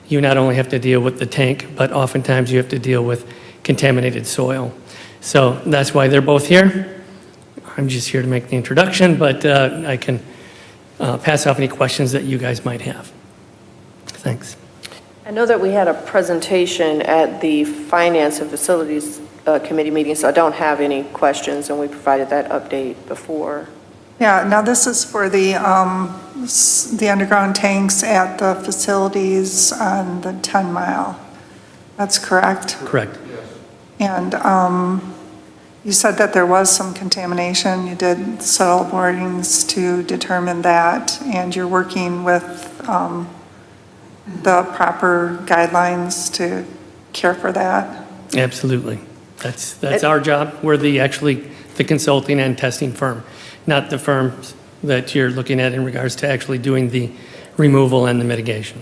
you not only have to deal with the tank, but oftentimes you have to deal with contaminated soil. So that's why they're both here. I'm just here to make the introduction, but I can pass off any questions that you guys might have. Thanks. I know that we had a presentation at the Finance and Facilities Committee meeting, so I don't have any questions, and we provided that update before. Yeah, now this is for the underground tanks at the facilities on the 10 Mile. That's correct? Correct. And you said that there was some contamination. You did soil borings to determine that, and you're working with the proper guidelines to care for that? Absolutely. That's our job. We're the consulting and testing firm, not the firms that you're looking at in regards to actually doing the removal and the mitigation.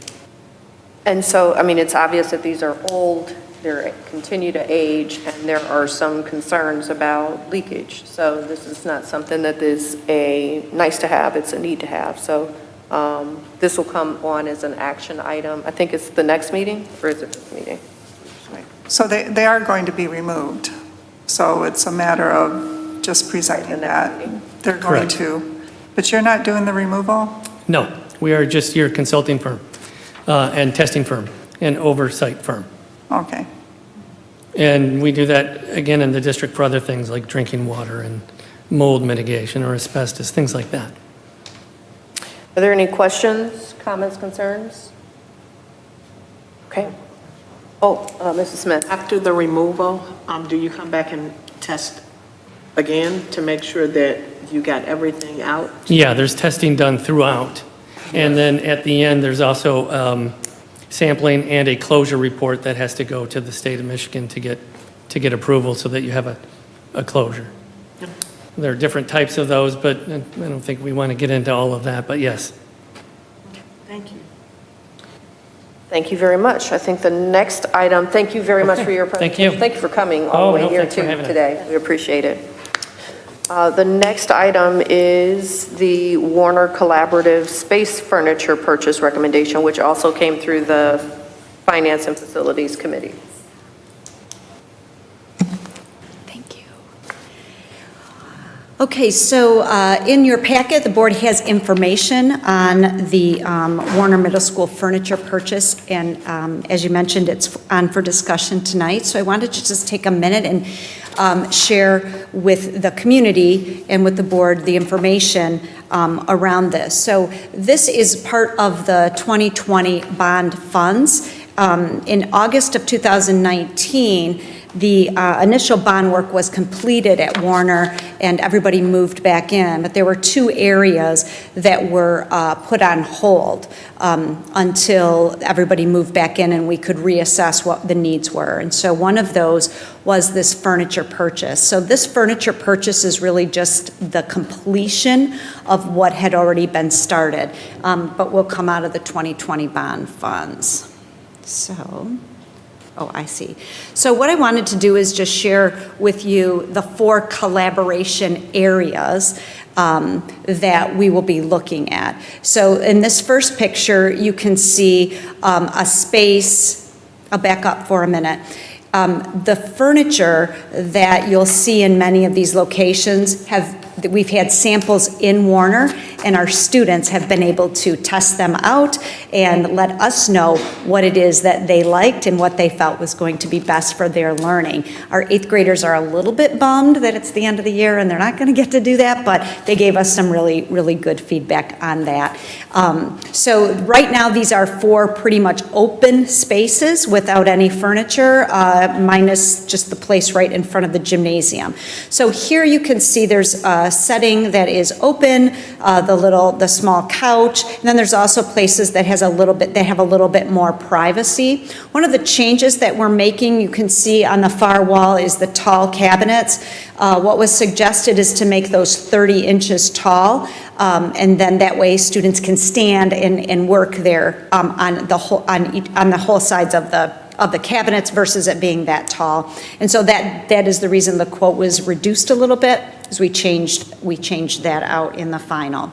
And so, I mean, it's obvious that these are old, they continue to age, and there are some concerns about leakage. So this is not something that is a nice to have, it's a need to have. So this will come on as an action item. I think it's the next meeting, or is it this meeting? So they are going to be removed. So it's a matter of just presenting that. They're going Correct. to. But you're not doing the removal? No, we are just your consulting firm and testing firm and oversight firm. Okay. And we do that, again, in the district for other things like drinking water and mold mitigation or asbestos, things like that. Are there any questions, comments, concerns? Okay. Oh, Mrs. Smith. After the removal, do you come back and test again to make sure that you got everything out? Yeah, there's testing done throughout. And then at the end, there's also sampling and a closure report that has to go to the state of Michigan to get approval so that you have a closure. There are different types of those, but I don't think we want to get into all of that, but yes. Thank you. Thank you very much. I think the next item, thank you very much for your Thank presentation. you. Thank you for coming all the way here thanks for too having us. today. We appreciate it. The next item is the Warner Collaborative Space Furniture Purchase Recommendation, which also came through the Finance and Facilities Committee. Okay, so in your packet, the board has information on the Warner Middle School furniture purchase, and as you mentioned, it's on for discussion tonight. So I wanted to just take a minute and share with the community and with the board the information around this. So this is part of the 2020 bond funds. In August of 2019, the initial bond work was completed at Warner and everybody moved back in, but there were two areas that were put on hold until everybody moved back in and we could reassess what the needs were. And so one of those was this furniture purchase. So this furniture purchase is really just the completion of what had already been started, but will come out of the 2020 bond funds. So, oh, I see. So what I wanted to do is just share with you the 4 collaboration areas that we will be looking at. So in this first picture, you can see a space. I'll back up for a minute. The furniture that you'll see in many of these locations we've had samples in Warner, and our students have been able to test them out and let us know what it is that they liked and what they felt was going to be best for their learning. Our 8th graders are a little bit bummed that it's the end of the year and they're not going to get to do that, but they gave us some really, really good feedback on that. So right now these are 4 pretty much open spaces without any furniture, minus just the place right in front of the gymnasium. So here you can see there's a setting that is open. the small couch. And then there's also places that have a little bit more privacy. One of the changes that we're making, you can see on the far wall, is the tall cabinets. What was suggested is to make those 30 inches tall, and then that way students can stand and work there on the whole sides of the cabinets versus it being that tall. And so that is the reason the quote was reduced a little bit, is we changed that out in the final.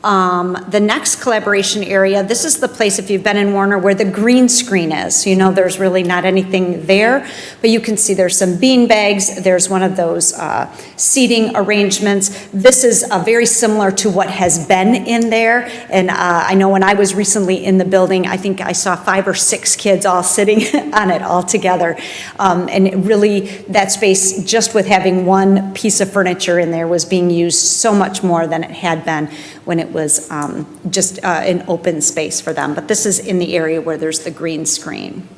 The next collaboration area, this is the place, if you've been in Warner, where the green screen is. You know, there's really not anything there, but you can see there's some bean bags. There's one of those seating arrangements. This is very similar to what has been in there. And I know when I was recently in the building, I think I saw 5 or 6 kids all sitting on it all together. And it really, that space, just with having one piece of furniture in there, was being used so much more than it had been when it was just an open space for them. But this is in the area where there's the green screen.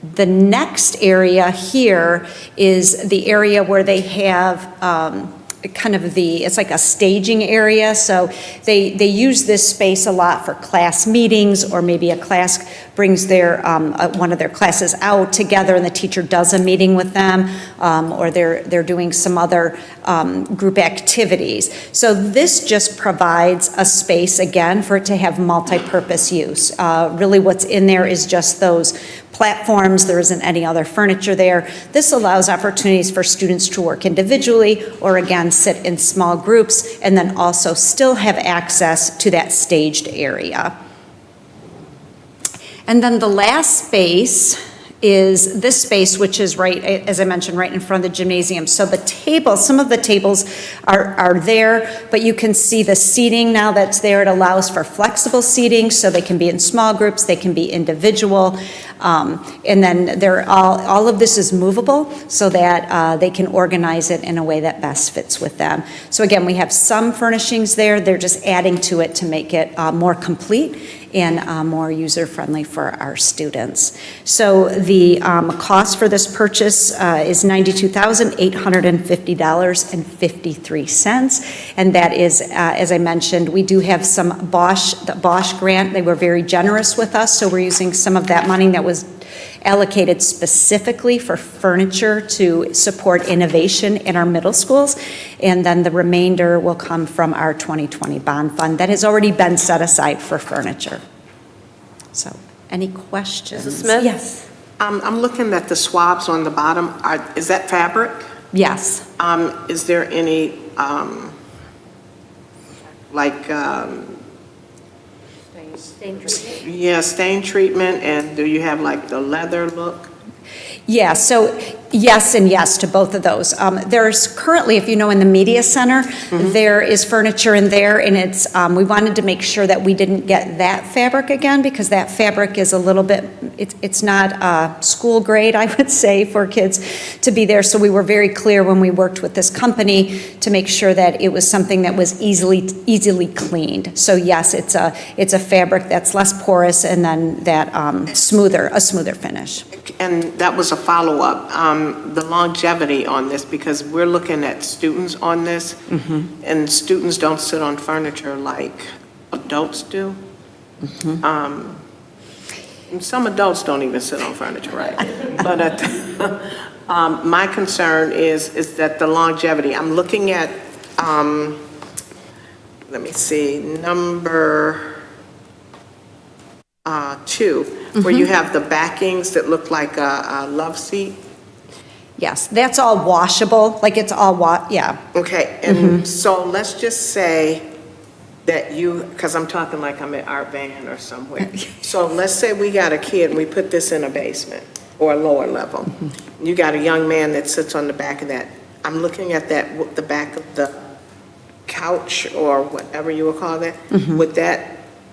The next area here is the area where they have kind of it's like a staging area. So they use this space a lot for class meetings, or maybe a class brings one of their classes out together and the teacher does a meeting with them, or they're doing some other group activities. So this just provides a space, again, for it to have multi-purpose use. Really what's in there is just those platforms. There isn't any other furniture there. This allows opportunities for students to work individually, or again, sit in small groups, and then also still have access to that staged area. And then the last space is this space, which is right, as I mentioned, right in front of the gymnasium. So the tables, some of the tables are there, but you can see the seating now that's there. It allows for flexible seating, so they can be in small groups, they can be individual. And then all of this is movable so that they can organize it in a way that best fits with them. So again, we have some furnishings there. They're just adding to it to make it more complete and more user-friendly for our students. So the cost for this purchase is $92,850.53, and that is, as I mentioned, we do have some the Bosch grant. They were very generous with us, so we're using some of that money that was allocated specifically for furniture to support innovation in our middle schools, and then the remainder will come from our 2020 bond fund that has already been set aside for furniture. So, any questions? Mrs. Smith? Yes. I'm looking at the swabs on the bottom. Is that fabric? Yes. Is there any, stain treatment, and do you have like the leather look? Yeah, so yes and yes to both of those. There's currently, if you know, in the media center, there is furniture in there, and it's we wanted to make sure that we didn't get that fabric again, because that fabric is a little bit, it's not school grade, I would say, for kids to be there. So we were very clear when we worked with this company to make sure that it was something that was easily cleaned. So yes, it's a fabric that's less porous, and then that a smoother finish. And that was a follow-up, the longevity on this, because we're looking at students on this, and students don't sit on furniture like adults do. And some adults don't even sit on furniture, right? But my concern is that the longevity. I'm looking at, let me see, number 2, where you have the backings that look like a love seat. Yes, that's all washable, like it's all yeah. Okay, and so let's just say that because I'm talking like I'm at Art Van or somewhere. So let's say we got a kid and we put this in a basement or a lower level. You got a young man that sits on the back of that. I'm looking at that, the back of the couch or whatever you would call that.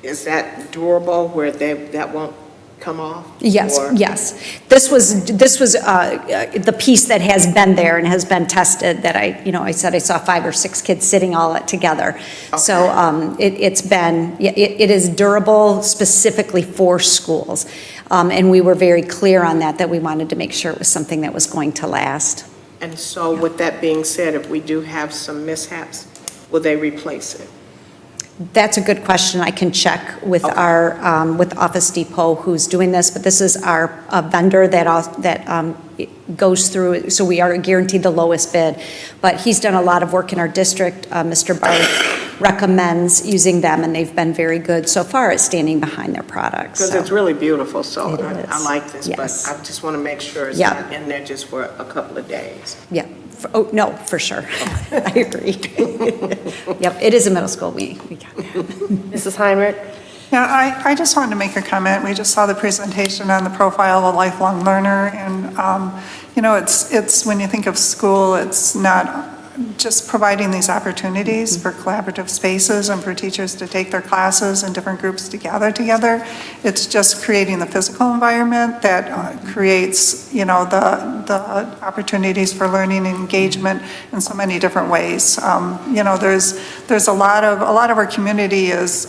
Is that durable where that won't come off? Yes, yes. This was the piece that has been there and has been tested, that I said I saw 5 or 6 kids sitting all together. Okay. So it is durable specifically for schools. And we were very clear on that we wanted to make sure it was something that was going to last. And so with that being said, if we do have some mishaps, will they replace it? That's a good question. I can check with with Office Depot who's doing this, but this is our vendor that goes through it, so we are guaranteed the lowest bid. But he's done a lot of work in our district. Mr. Barth recommends using them, and they've been very good so far at standing behind their products. Because it's really beautiful, so It I is. like this, but Yes. I just want to make sure it's Yeah. not in there just for a couple of days. Yeah. Oh, no, for sure. I agree. Yep, it is a middle school. We got that. Mrs. Heinrich? Yeah, I just wanted to make a comment. We just saw the presentation on the profile of a lifelong learner, and, you know, it's when you think of school, it's not just providing these opportunities for collaborative spaces and for teachers to take their classes and different groups to gather together. It's just creating the physical environment that creates, you know, the opportunities for learning and engagement in so many different ways. You know, there's a lot of our community is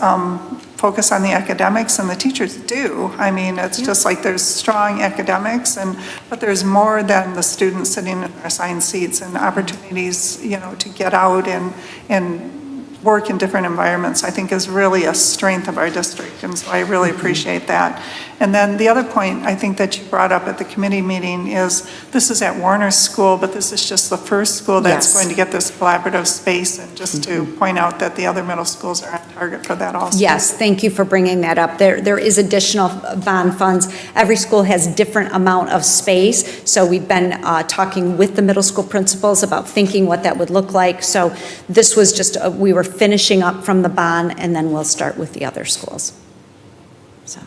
focus on the academics, and the teachers do. I mean, it's just like there's strong academics, but there's more than the students sitting in their assigned seats, and opportunities, you know, to get out and work in different environments, I think is really a strength of our district, and so I really appreciate that. And then the other point I think that you brought up at the committee meeting is this is at Warner School, but this is just the first school that's Yes. going to get this collaborative space, and just to point out that the other middle schools are on target for that also. Yes, thank you for bringing that up. There is additional bond funds. Every school has different amount of space, so we've been talking with the middle school principals about thinking what that would look like. So this was just, we were finishing up from the bond, and then we'll start with the other schools. So,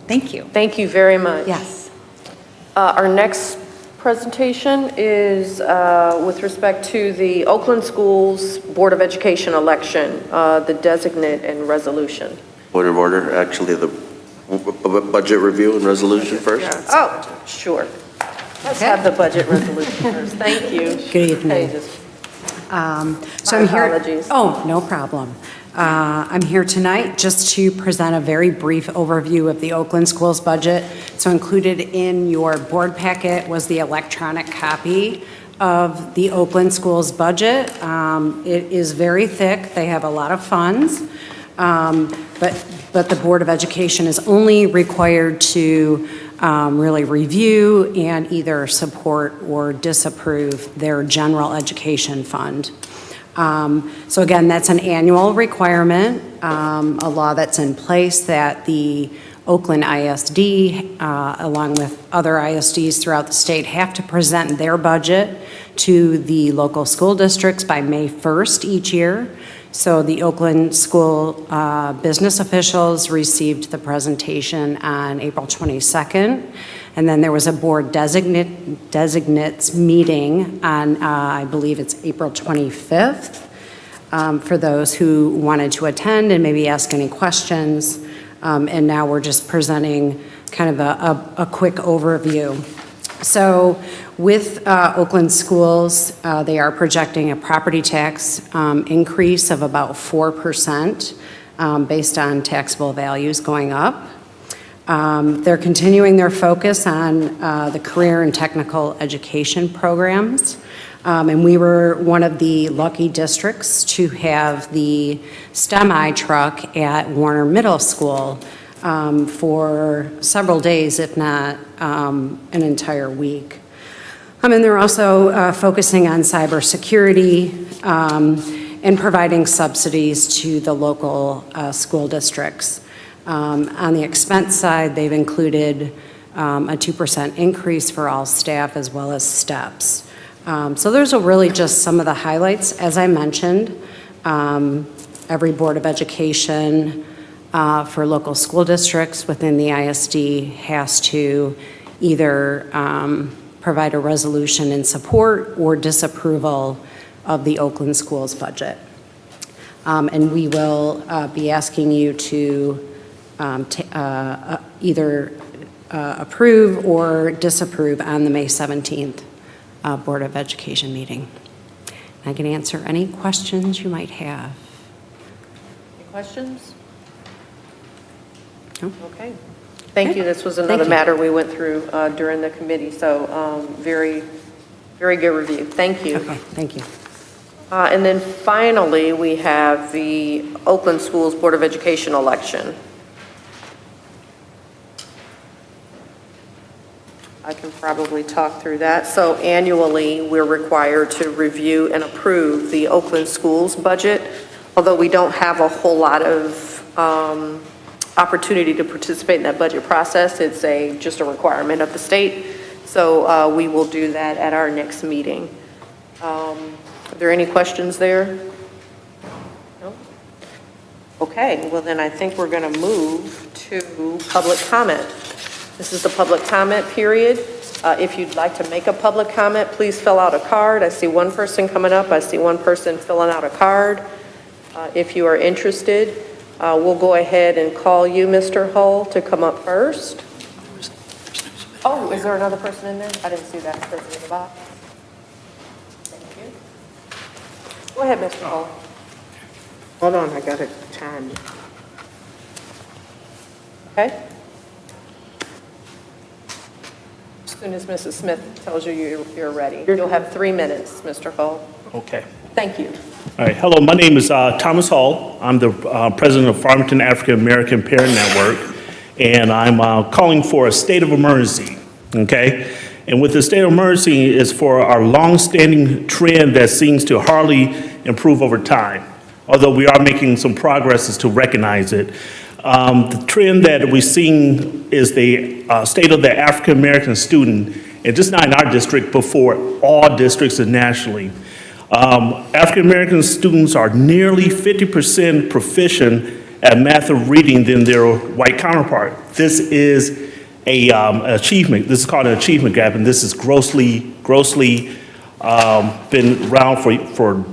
thank you. Thank you very much. Yes. Our next presentation is with respect to the Oakland Schools Board of Education election, the designate and resolution. Point of order, actually, the budget review and resolution first. Oh, sure. Let's have the budget resolution first. Thank you. Good evening. Pages. So I'm here. apologies. Oh, no problem. I'm here tonight just to present a very brief overview of the Oakland Schools budget. So included in your board packet was the electronic copy of the Oakland Schools budget. It is very thick. They have a lot of funds, but the Board of Education is only required to really review and either support or disapprove their general education fund. So again, that's an annual requirement, a law that's in place that the Oakland ISD, along with other ISDs throughout the state, have to present their budget to the local school districts by May 1st each year. So the Oakland school business officials received the presentation on April 22nd. And then there was a board designates meeting on, I believe it's April 25th, for those who wanted to attend and maybe ask any questions. And now we're just presenting kind of a quick overview. So with Oakland schools, they are projecting a property tax increase of about 4% based on taxable values going up. They're continuing their focus on the career and technical education programs. And we were one of the lucky districts to have the STEMI truck at Warner Middle School for several days, if not an entire week. And they're also focusing on cybersecurity and providing subsidies to the local school districts. On the expense side, they've included a 2% increase for all staff as well as steps. So those are really just some of the highlights. As I mentioned, every Board of Education for local school districts within the ISD has to either provide a resolution in support or disapproval of the Oakland schools budget. And we will be asking you to either approve or disapprove on the May 17th Board of Education meeting. I can answer any questions you might have. Any questions? No? Okay. Thank you. This was another matter we went through during the committee, so very, very good review. Thank you. Okay, thank you. And then finally, we have the Oakland Schools Board of Education election. I can probably talk through that. So annually, we're required to review and approve the Oakland Schools budget, although we don't have a whole lot of opportunity to participate in that budget process. It's just a requirement of the state. So we will do that at our next meeting. Are there any questions there? No? Okay, well then I think we're going to move to public comment. This is the public comment period. If you'd like to make a public comment, please fill out a card. I see one person coming up. I see one person filling out a card. If you are interested, we'll go ahead and call you, Mr. Hull, to come up first. Oh, is there another person in there? I didn't see that person in the box. Thank you. Go ahead, Mr. Hull. Hold on, I got to time you. Okay. As soon as Mrs. Smith tells you you're ready. You'll have 3 minutes, Mr. Hull. Okay. Thank you. All right. Hello, my name is Thomas Hull. I'm the president of Farmington African American Parent Network, and I'm calling for a state of emergency, okay? And with the state of emergency is for our long-standing trend that seems to hardly improve over time, although we are making some progress to recognize it. The trend that we're seeing is the state of the African American student, and just not in our district, but for all districts and nationally. African American students are nearly 50% proficient at math or reading than their white counterpart. This is a achievement. This is called an achievement gap, and this is grossly been around for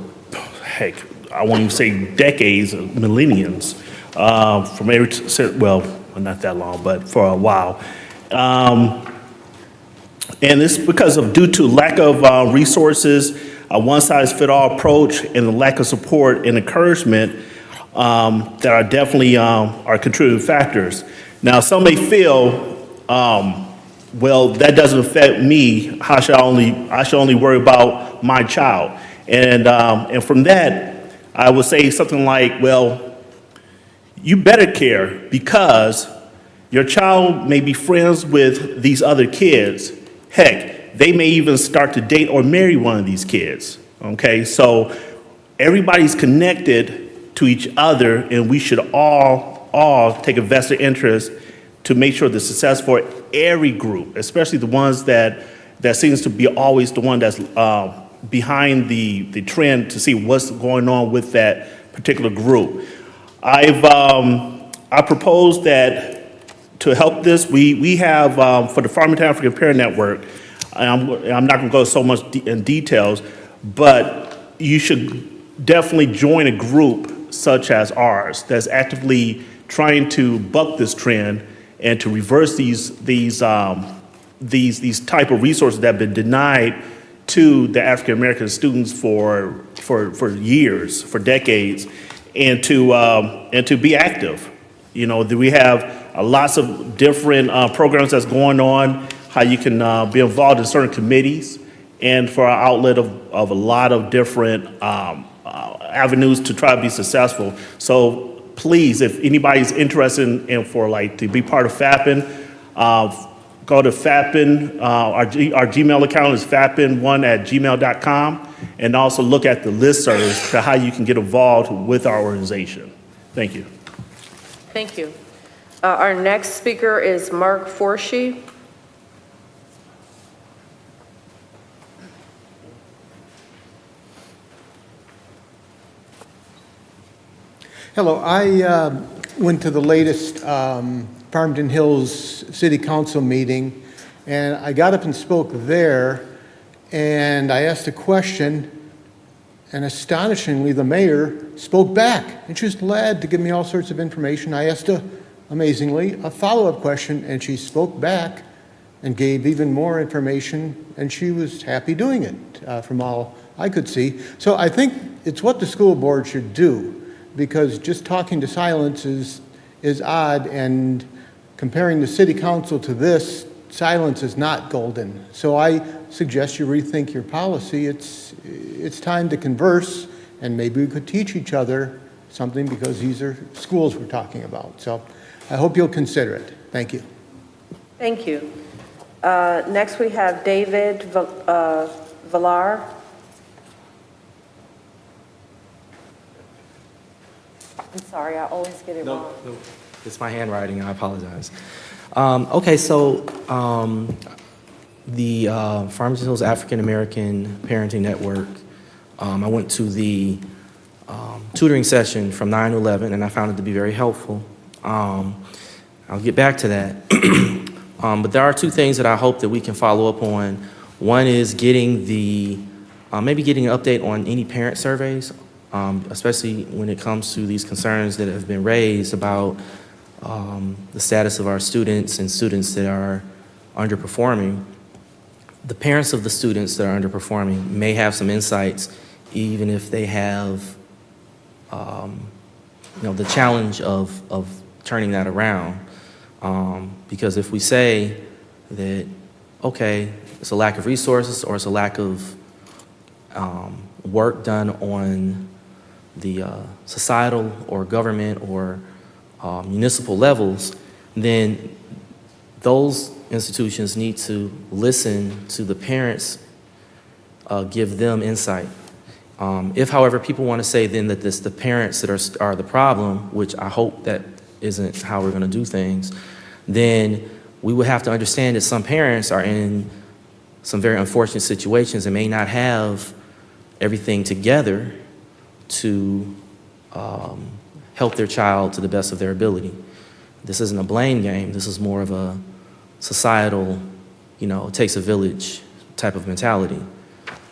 heck, I won't even say decades, millenniums. From well, not that long, but for a while. And it's due to lack of resources, a one-size-fit-all approach, and the lack of support and encouragement that are definitely are contributing factors. Now, some may feel, well, that doesn't affect me. I should only worry about my child. And from that, I would say something like, well, you better care, because your child may be friends with these other kids. Heck, they may even start to date or marry one of these kids, okay? So everybody's connected to each other, and we should all take a vested interest to make sure the success for every group, especially the ones that seems to be always the one that's behind the trend to see what's going on with that particular group. I propose that to help this, we have, for the Farmington African Parent Network, I'm not going to go so much in details, but you should definitely join a group such as ours that's actively trying to buck this trend and to reverse these type of resources that have been denied to the African American students for years, for decades, and to be active. You know, we have lots of different programs that's going on, how you can be involved in certain committees, and for our outlet of a lot of different avenues to try to be successful. So please, if anybody's interested in to be part of FAPN, go to FAPN. Our Gmail account is fapn1@gmail.com, and also look at the listservs to how you can get involved with our organization. Thank you. Thank you. Our next speaker is Mark Forshee. Hello, I went to the latest Farmington Hills City Council meeting, and I got up and spoke there, and I asked a question, and astonishingly, the mayor spoke back, and she was glad to give me all sorts of information. I asked amazingly, a follow-up question, and she spoke back and gave even more information, and she was happy doing it from all I could see. So I think it's what the school board should do, because just talking to silence is odd, and comparing the city council to this silence is not golden. So I suggest you rethink your policy. It's time to converse, and maybe we could teach each other something, because these are schools we're talking about. So I hope you'll consider it. Thank you. Thank you. Next, we have David Villar. I'm sorry, I always get it wrong. No, it's my handwriting. I apologize. Okay, so the Farmington Hills African American Parenting Network, I went to the tutoring session from 9 to 11, and I found it to be very helpful. I'll get back to that. But there are two things that I hope that we can follow up on. One is getting maybe getting an update on any parent surveys, especially when it comes to these concerns that have been raised about the status of our students and students that are underperforming. The parents of the students that are underperforming may have some insights, even if they have the challenge of turning that around. Because if we say that, okay, it's a lack of resources or it's a lack of work done on the societal or government or municipal levels, then those institutions need to listen to the parents, give them insight. If, however, people want to say then that the parents that are the problem, which I hope that isn't how we're going to do things, then we would have to understand that some parents are in some very unfortunate situations and may not have everything together to help their child to the best of their ability. This isn't a blame game. This is more of a societal, it takes a village type of mentality.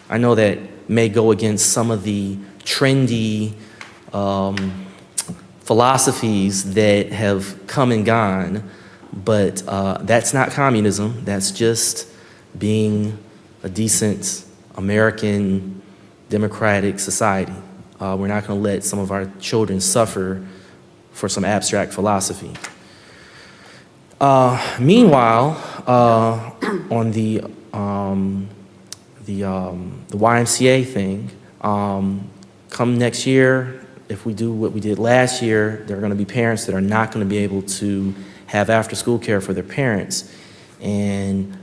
I know that may go against some of the trendy philosophies that have come and gone, but that's not communism. That's just being a decent American democratic society. We're not going to let some of our children suffer for some abstract philosophy. Meanwhile, on the YMCA thing, come next year, if we do what we did last year, there are going to be parents that are not going to be able to have after-school care for their parents. And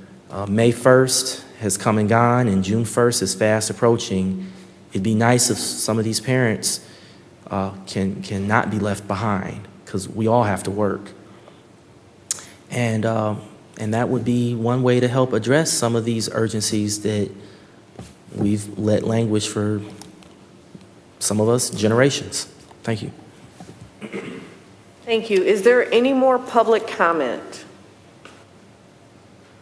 May 1st has come and gone, and June 1st is fast approaching. It'd be nice if some of these parents can not be left behind, because we all have to work. And that would be one way to help address some of these urgencies that we've let languish for some of us generations. Thank you. Thank you. Is there any more public comment?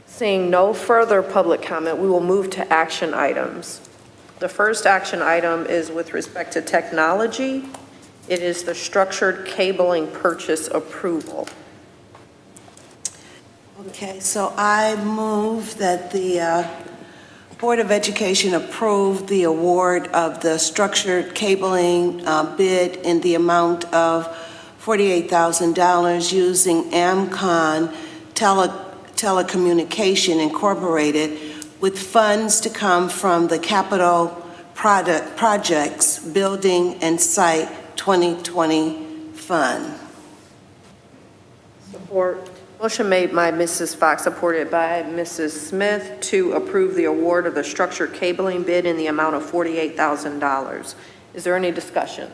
Seeing no further public comment, we will move to action items. The first action item is with respect to technology. It is the structured cabling purchase approval. Okay, so I move that the Board of Education approve the award of the structured cabling bid in the amount of $48,000 using Amcon Telecommunication Incorporated, with funds to come from the Capital Projects Building and Site 2020 Fund. Support. Motion made by Mrs. Fox, supported by Mrs. Smith, to approve the award of the structured cabling bid in the amount of $48,000. Is there any discussion?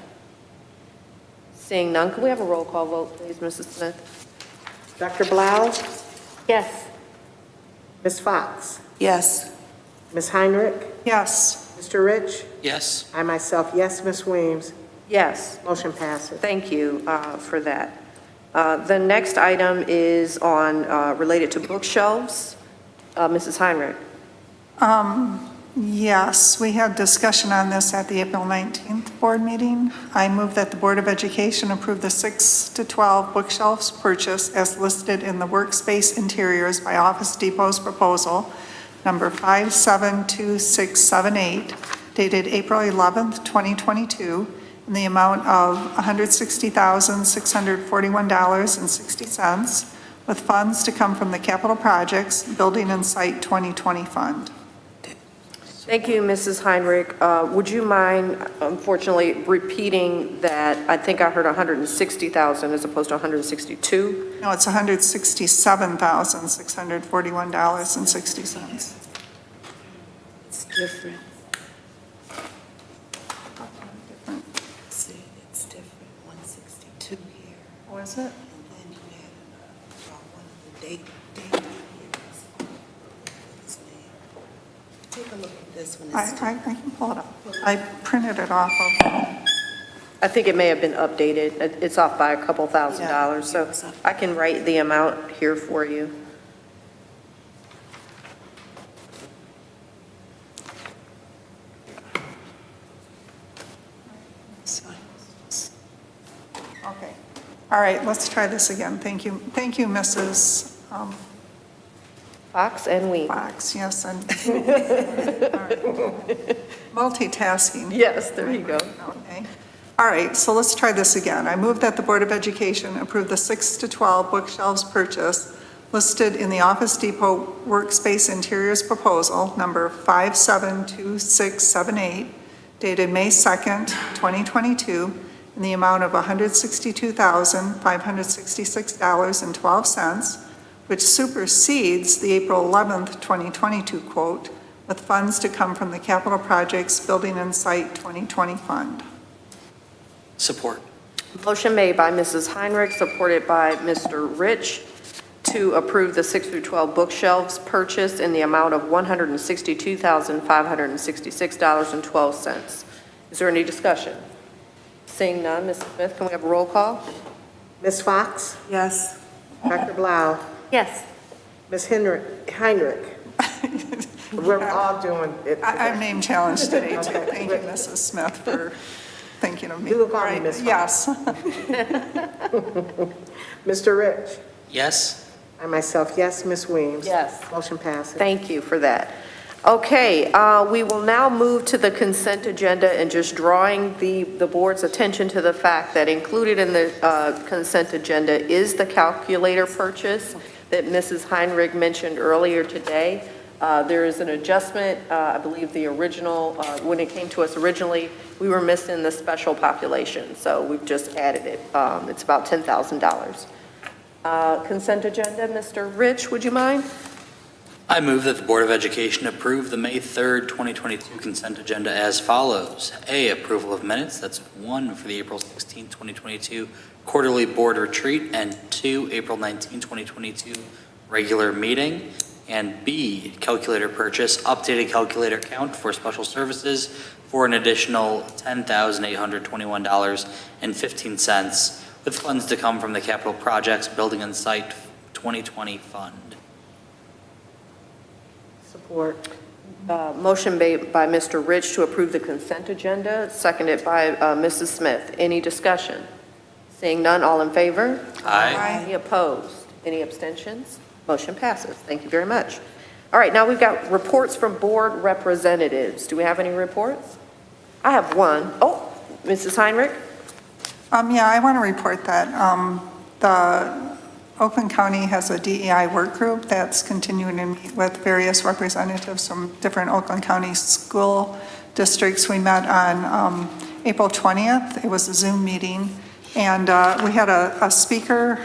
Seeing none, can we have a roll call vote, please, Mrs. Smith? Dr. Blau? Yes. Ms. Fox? Yes. Ms. Heinrich? Yes. Mr. Rich? Yes. I myself, yes. Ms. Weems? Yes. Motion passes. Thank you for that. The next item is on related to bookshelves. Mrs. Heinrich. Yes, we had discussion on this at the April 19th board meeting. I move that the Board of Education approve the 6 to 12 bookshelves purchase as listed in the Workspace Interiors by Office Depot's proposal, number 572678, dated April 11th, 2022, in the amount of $160,641.60, with funds to come from the Capital Projects Building and Site 2020 Fund. Thank you, Mrs. Heinrich. Would you mind, unfortunately, repeating that? I think I heard 160,000 as opposed to 162. No, it's $167,641.60. It's different. See, it's different, 162 here. Oh, is it? And then you had one of the date years. Take a look at this one. I can pull it up. I printed it off of. I think it may have been updated. It's off by a couple $1,000, so I can write the amount here for you. Okay. All right, let's try this again. Thank you. Thank you, Mrs. Fox and Weems. Fox, yes. And all right. Multitasking. Yes, there you go. Okay. All right, so let's try this again. I move that the Board of Education approve the 6 to 12 bookshelves purchase listed in the Office Depot Workspace Interiors Proposal, number 572678, dated May 2nd, 2022, in the amount of $162,566.12, which supersedes the April 11th, 2022 quote, with funds to come from the Capital Projects Building and Site 2020 Fund. Support. Motion made by Mrs. Heinrich, supported by Mr. Rich, to approve the 6 through 12 bookshelves purchase in the amount of $162,566.12. Is there any discussion? Seeing none, Ms. Smith, can we have a roll call? Ms. Fox? Yes. Dr. Blau? Yes. Ms. Heinrich? We're all doing it. I'm name challenged today, too. Okay. Thank you, Mrs. Smith, for thinking of me. You look on me, Right. Ms. Fox. Yes. Mr. Rich? Yes. I myself, yes. Ms. Weems? Yes. Motion passes. Thank you for that. Okay, we will now move to the consent agenda and just drawing the board's attention to the fact that included in the consent agenda is the calculator purchase that Mrs. Heinrich mentioned earlier today. There is an adjustment. I believe the original, when it came to us originally, we were missing the special population, so we've just added it. It's about $10,000. Consent agenda, Mr. Rich, would you mind? I move that the Board of Education approve the May 3rd, 2022 consent agenda as follows. A, approval of minutes. That's 1 for the April 16th, 2022 quarterly board retreat, and 2, April 19th, 2022 regular meeting. And B, calculator purchase, updated calculator count for special services for an additional $10,821.15, with funds to come from the Capital Projects Building and Site 2020 Fund. Support. Motion made by Mr. Rich to approve the consent agenda, seconded by Mrs. Smith. Any discussion? Seeing none, all in favor? Aye. Any opposed? Any abstentions? Motion passes. Thank you very much. All right, now we've got reports from board representatives. Do we have any reports? I have one. Oh, Mrs. Heinrich? Yeah, I want to report that the Oakland County has a DEI work group that's continuing to meet with various representatives from different Oakland County school districts. We met on April 20th. It was a Zoom meeting, and we had a speaker,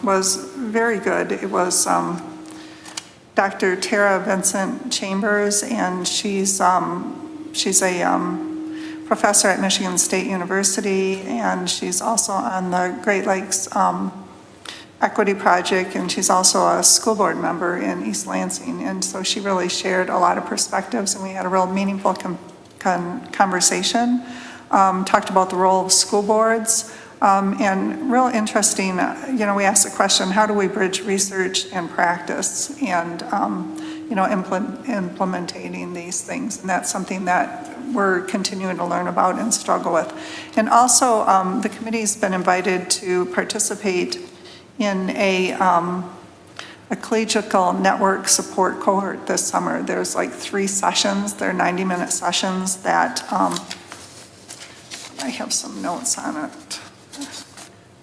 was very good. It was Dr. Tara Vincent Chambers, and she's a professor at Michigan State University, and she's also on the Great Lakes Equity Project, and she's also a school board member in East Lansing. And so she really shared a lot of perspectives, and we had a real meaningful conversation. Talked about the role of school boards, and real interesting, we asked the question, how do we bridge research and practice and, implementing these things? And that's something that we're continuing to learn about and struggle with. And also, the committee's been invited to participate in a collegial network support cohort this summer. There's like 3 sessions. They're 90-minute sessions that I have some notes on it.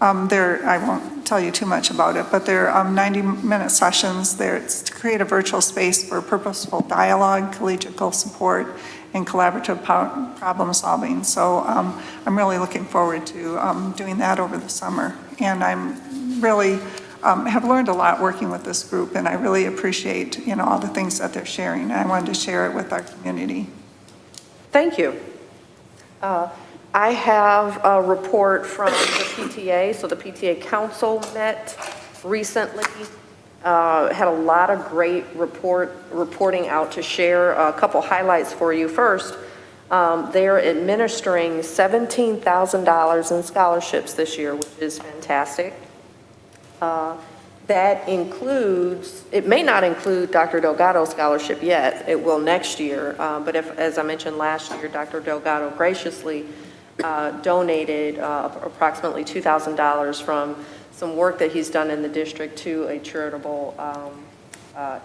I won't tell you too much about it, but they're 90-minute sessions. It's to create a virtual space for purposeful dialogue, collegial support, and collaborative problem solving. So I'm really looking forward to doing that over the summer. And I'm really have learned a lot working with this group, and I really appreciate, all the things that they're sharing. And I wanted to share it with our community. Thank you. I have a report from the PTA. So the PTA Council met recently, had a lot of great reporting out to share. A couple highlights for you. First, they're administering $17,000 in scholarships this year, which is fantastic. That includes, it may not include Dr. Delgado's scholarship yet. It will next year. But as I mentioned last year, Dr. Delgado graciously donated approximately $2,000 from some work that he's done in the district to a charitable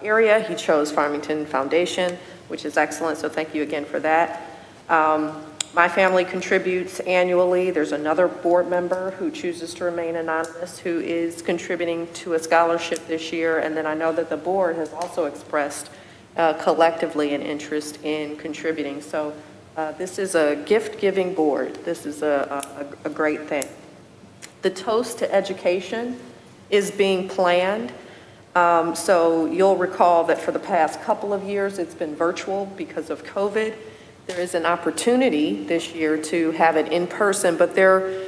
area. He chose Farmington Foundation, which is excellent, so thank you again for that. My family contributes annually. There's another board member who chooses to remain anonymous who is contributing to a scholarship this year, and then I know that the board has also expressed collectively an interest in contributing. So this is a gift-giving board. This is a great thing. The Toast to Education is being planned. So you'll recall that for the past couple of years, it's been virtual because of COVID. There is an opportunity this year to have it in person, but they're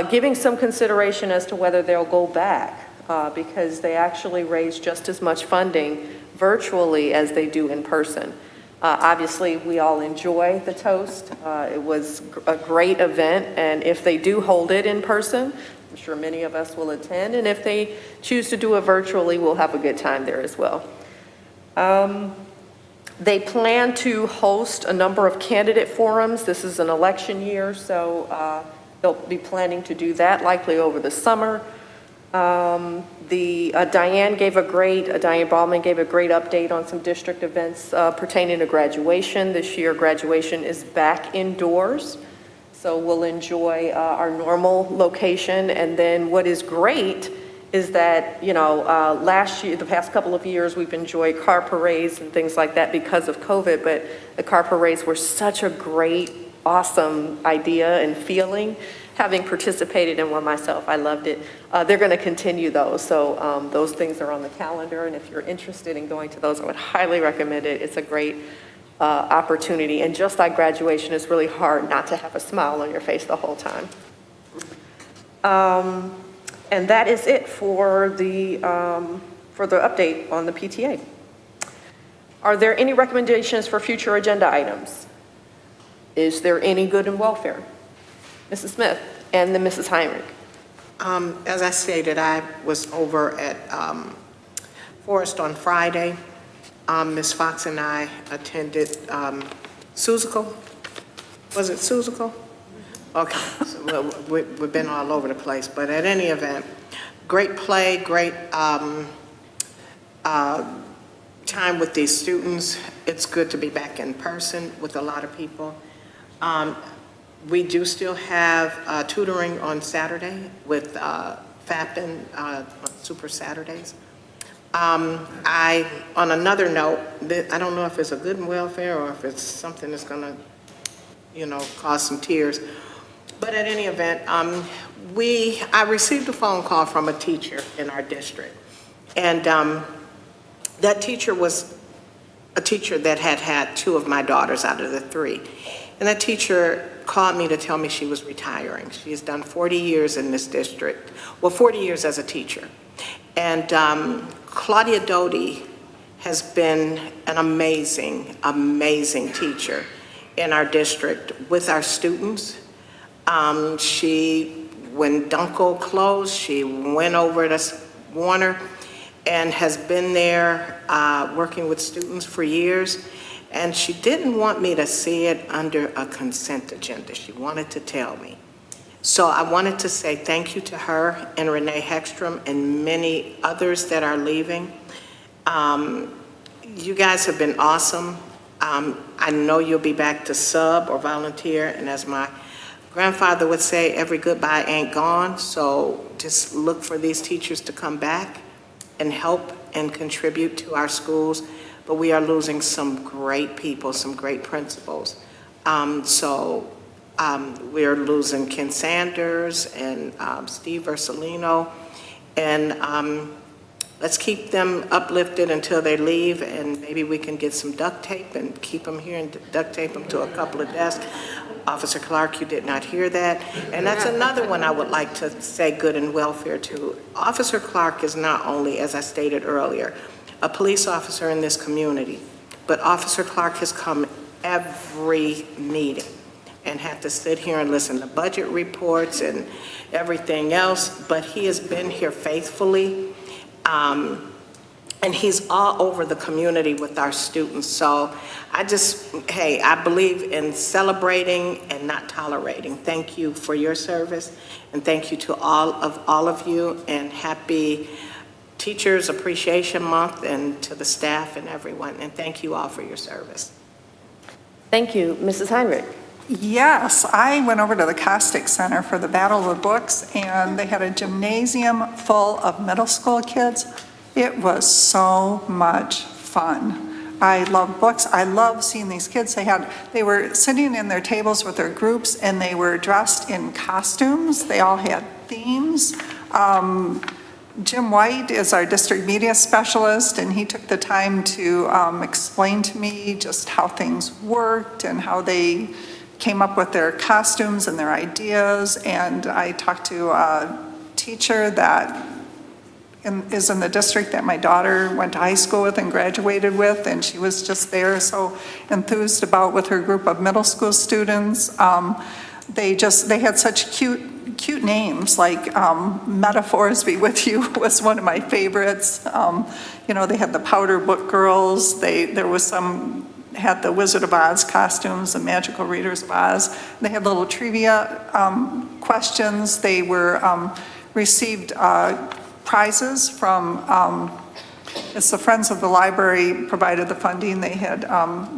giving some consideration as to whether they'll go back because they actually raise just as much funding virtually as they do in person. Obviously, we all enjoy the Toast. It was a great event, and if they do hold it in person, I'm sure many of us will attend, and if they choose to do it virtually, we'll have a good time there as well. They plan to host a number of candidate forums. This is an election year, so they'll be planning to do that likely over the summer. Diane Ballman gave a great update on some district events pertaining to graduation. This year, graduation is back indoors, so we'll enjoy our normal location. And then what is great is that, last year, the past couple of years, we've enjoyed car parades and things like that because of COVID, but the car parades were such a great, awesome idea and feeling. Having participated in one myself, I loved it. They're going to continue those, so those things are on the calendar, and if you're interested in going to those, I would highly recommend it. It's a great opportunity, and just like graduation, it's really hard not to have a smile on your face the whole time. And that is it for the update on the PTA. Are there any recommendations for future agenda items? Is there any good in welfare? Mrs. Smith and then Mrs. Heinrich. As I stated, I was over at Forest on Friday. Ms. Fox and I attended Suzical. Was it Suzical? Okay, so we've been all over the place, but at any event, great play, great time with these students. It's good to be back in person with a lot of people. We do still have tutoring on Saturday with FAPN, Super Saturdays. On another note, I don't know if it's a good in welfare or if it's something that's gonna, cause some tears. But at any event, I received a phone call from a teacher in our district. And that teacher was a teacher that had two of my daughters out of the three. And that teacher called me to tell me she was retiring. She has done 40 years in this district. Well, 40 years as a teacher. And Claudia Doty has been an amazing, amazing teacher in our district with our students. When Dunkel closed, she went over to Warner and has been there working with students for years. And she didn't want me to see it under a consent agenda. She wanted to tell me. So I wanted to say thank you to her and Renee Heckstrom and many others that are leaving. You guys have been awesome. I know you'll be back to sub or volunteer, and as my grandfather would say, every goodbye ain't gone, so just look for these teachers to come back and help and contribute to our schools. But we are losing some great people, some great principals. We're losing Ken Sanders and Steve Versalino, and let's keep them uplifted until they leave, and maybe we can get some duct tape and keep them here and duct tape them to a couple of desks. Officer Clark, you did not hear that. And that's another one I would like to say good and welfare to. Officer Clark is not only, as I stated earlier, a police officer in this community, but Officer Clark has come every meeting and had to sit here and listen to budget reports and everything else, but he has been here faithfully. And he's all over the community with our students. So I believe in celebrating and not tolerating. Thank you for your service, and thank you to all of you, and happy Teachers Appreciation Month, and to the staff and everyone, and thank you all for your service. Thank you. Mrs. Heinrich. Yes, I went over to the Caustic Center for the Battle of the Books, and they had a gymnasium full of middle school kids. It was so much fun. I love books. I love seeing these kids. They were sitting in their tables with their groups, and they were dressed in costumes. They all had themes. Jim White is our district media specialist, and he took the time to explain to me just how things worked and how they came up with their costumes and their ideas. And I talked to a teacher that is in the district that my daughter went to high school with and graduated with, and she was just there so enthused about with her group of middle school students. They had such cute names, like Metaphors Be With You was one of my favorites. They had the Powder Book Girls. There was some had the Wizard of Oz costumes, the Magical Readers of Oz. They had little trivia questions. They received prizes from, it's the Friends of the Library provided the funding. They had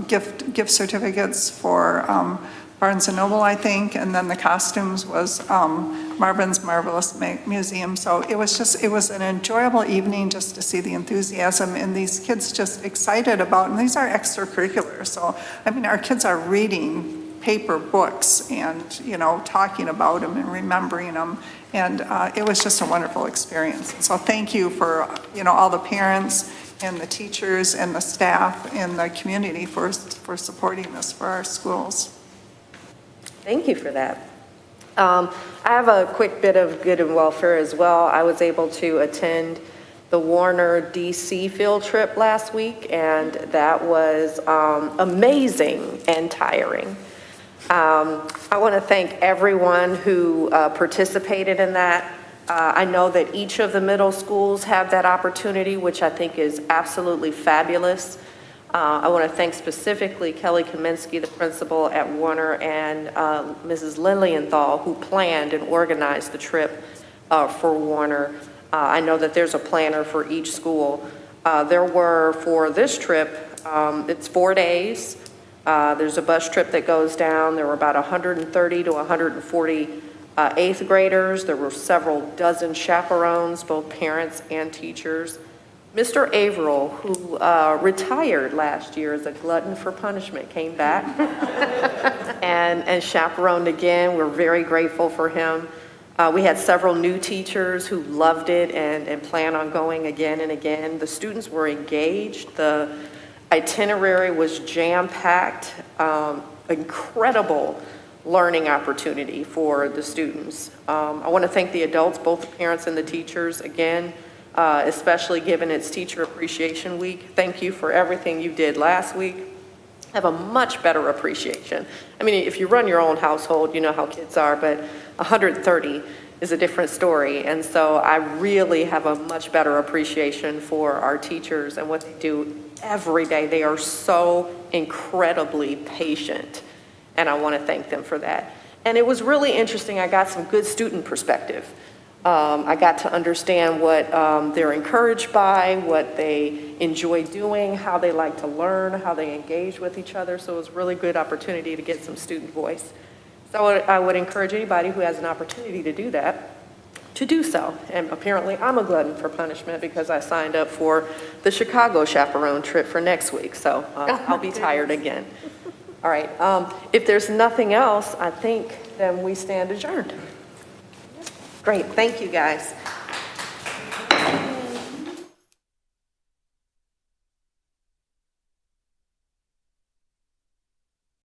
gift certificates for Barnes & Noble, I think, and then the costumes was Marvin's Marvelous Museum. So it was an enjoyable evening just to see the enthusiasm and these kids just excited about, and these are extracurricular. So, our kids are reading paper books and, talking about them and remembering them. And it was just a wonderful experience. So thank you for, all the parents and the teachers and the staff and the community for supporting this for our schools. Thank you for that. I have a quick bit of good and welfare as well. I was able to attend the Warner DC field trip last week, and that was amazing and tiring. I want to thank everyone who participated in that. I know that each of the middle schools have that opportunity, which I think is absolutely fabulous. I want to thank specifically Kelly Kaminsky, the principal at Warner, and Mrs. Lilienthal, who planned and organized the trip for Warner. I know that there's a planner for each school. There were, for this trip, it's 4 days. There's a bus trip that goes down. There were about 130 to 140 eighth graders. There were several dozen chaperones, both parents and teachers. Mr. Averill, who retired last year as a glutton for punishment, came back and chaperoned again. We're very grateful for him. We had several new teachers who loved it and plan on going again and again. The students were engaged. The itinerary was jam-packed, incredible learning opportunity for the students. I want to thank the adults, both the parents and the teachers, again, especially given it's Teacher Appreciation Week. Thank you for everything you did last week. I have a much better appreciation. If you run your own household, you know how kids are, but 130 is a different story. And so I really have a much better appreciation for our teachers and what they do every day. They are so incredibly patient, and I want to thank them for that. And it was really interesting. I got some good student perspective. I got to understand what they're encouraged by, what they enjoy doing, how they like to learn, how they engage with each other. So it was a really good opportunity to get some student voice. So I would encourage anybody who has an opportunity to do that, to do so. And apparently, I'm a glutton for punishment because I signed up for the Chicago chaperone trip for next week, so I'll be tired again. All right, if there's nothing else, I think then we stand adjourned. Great, thank you, guys.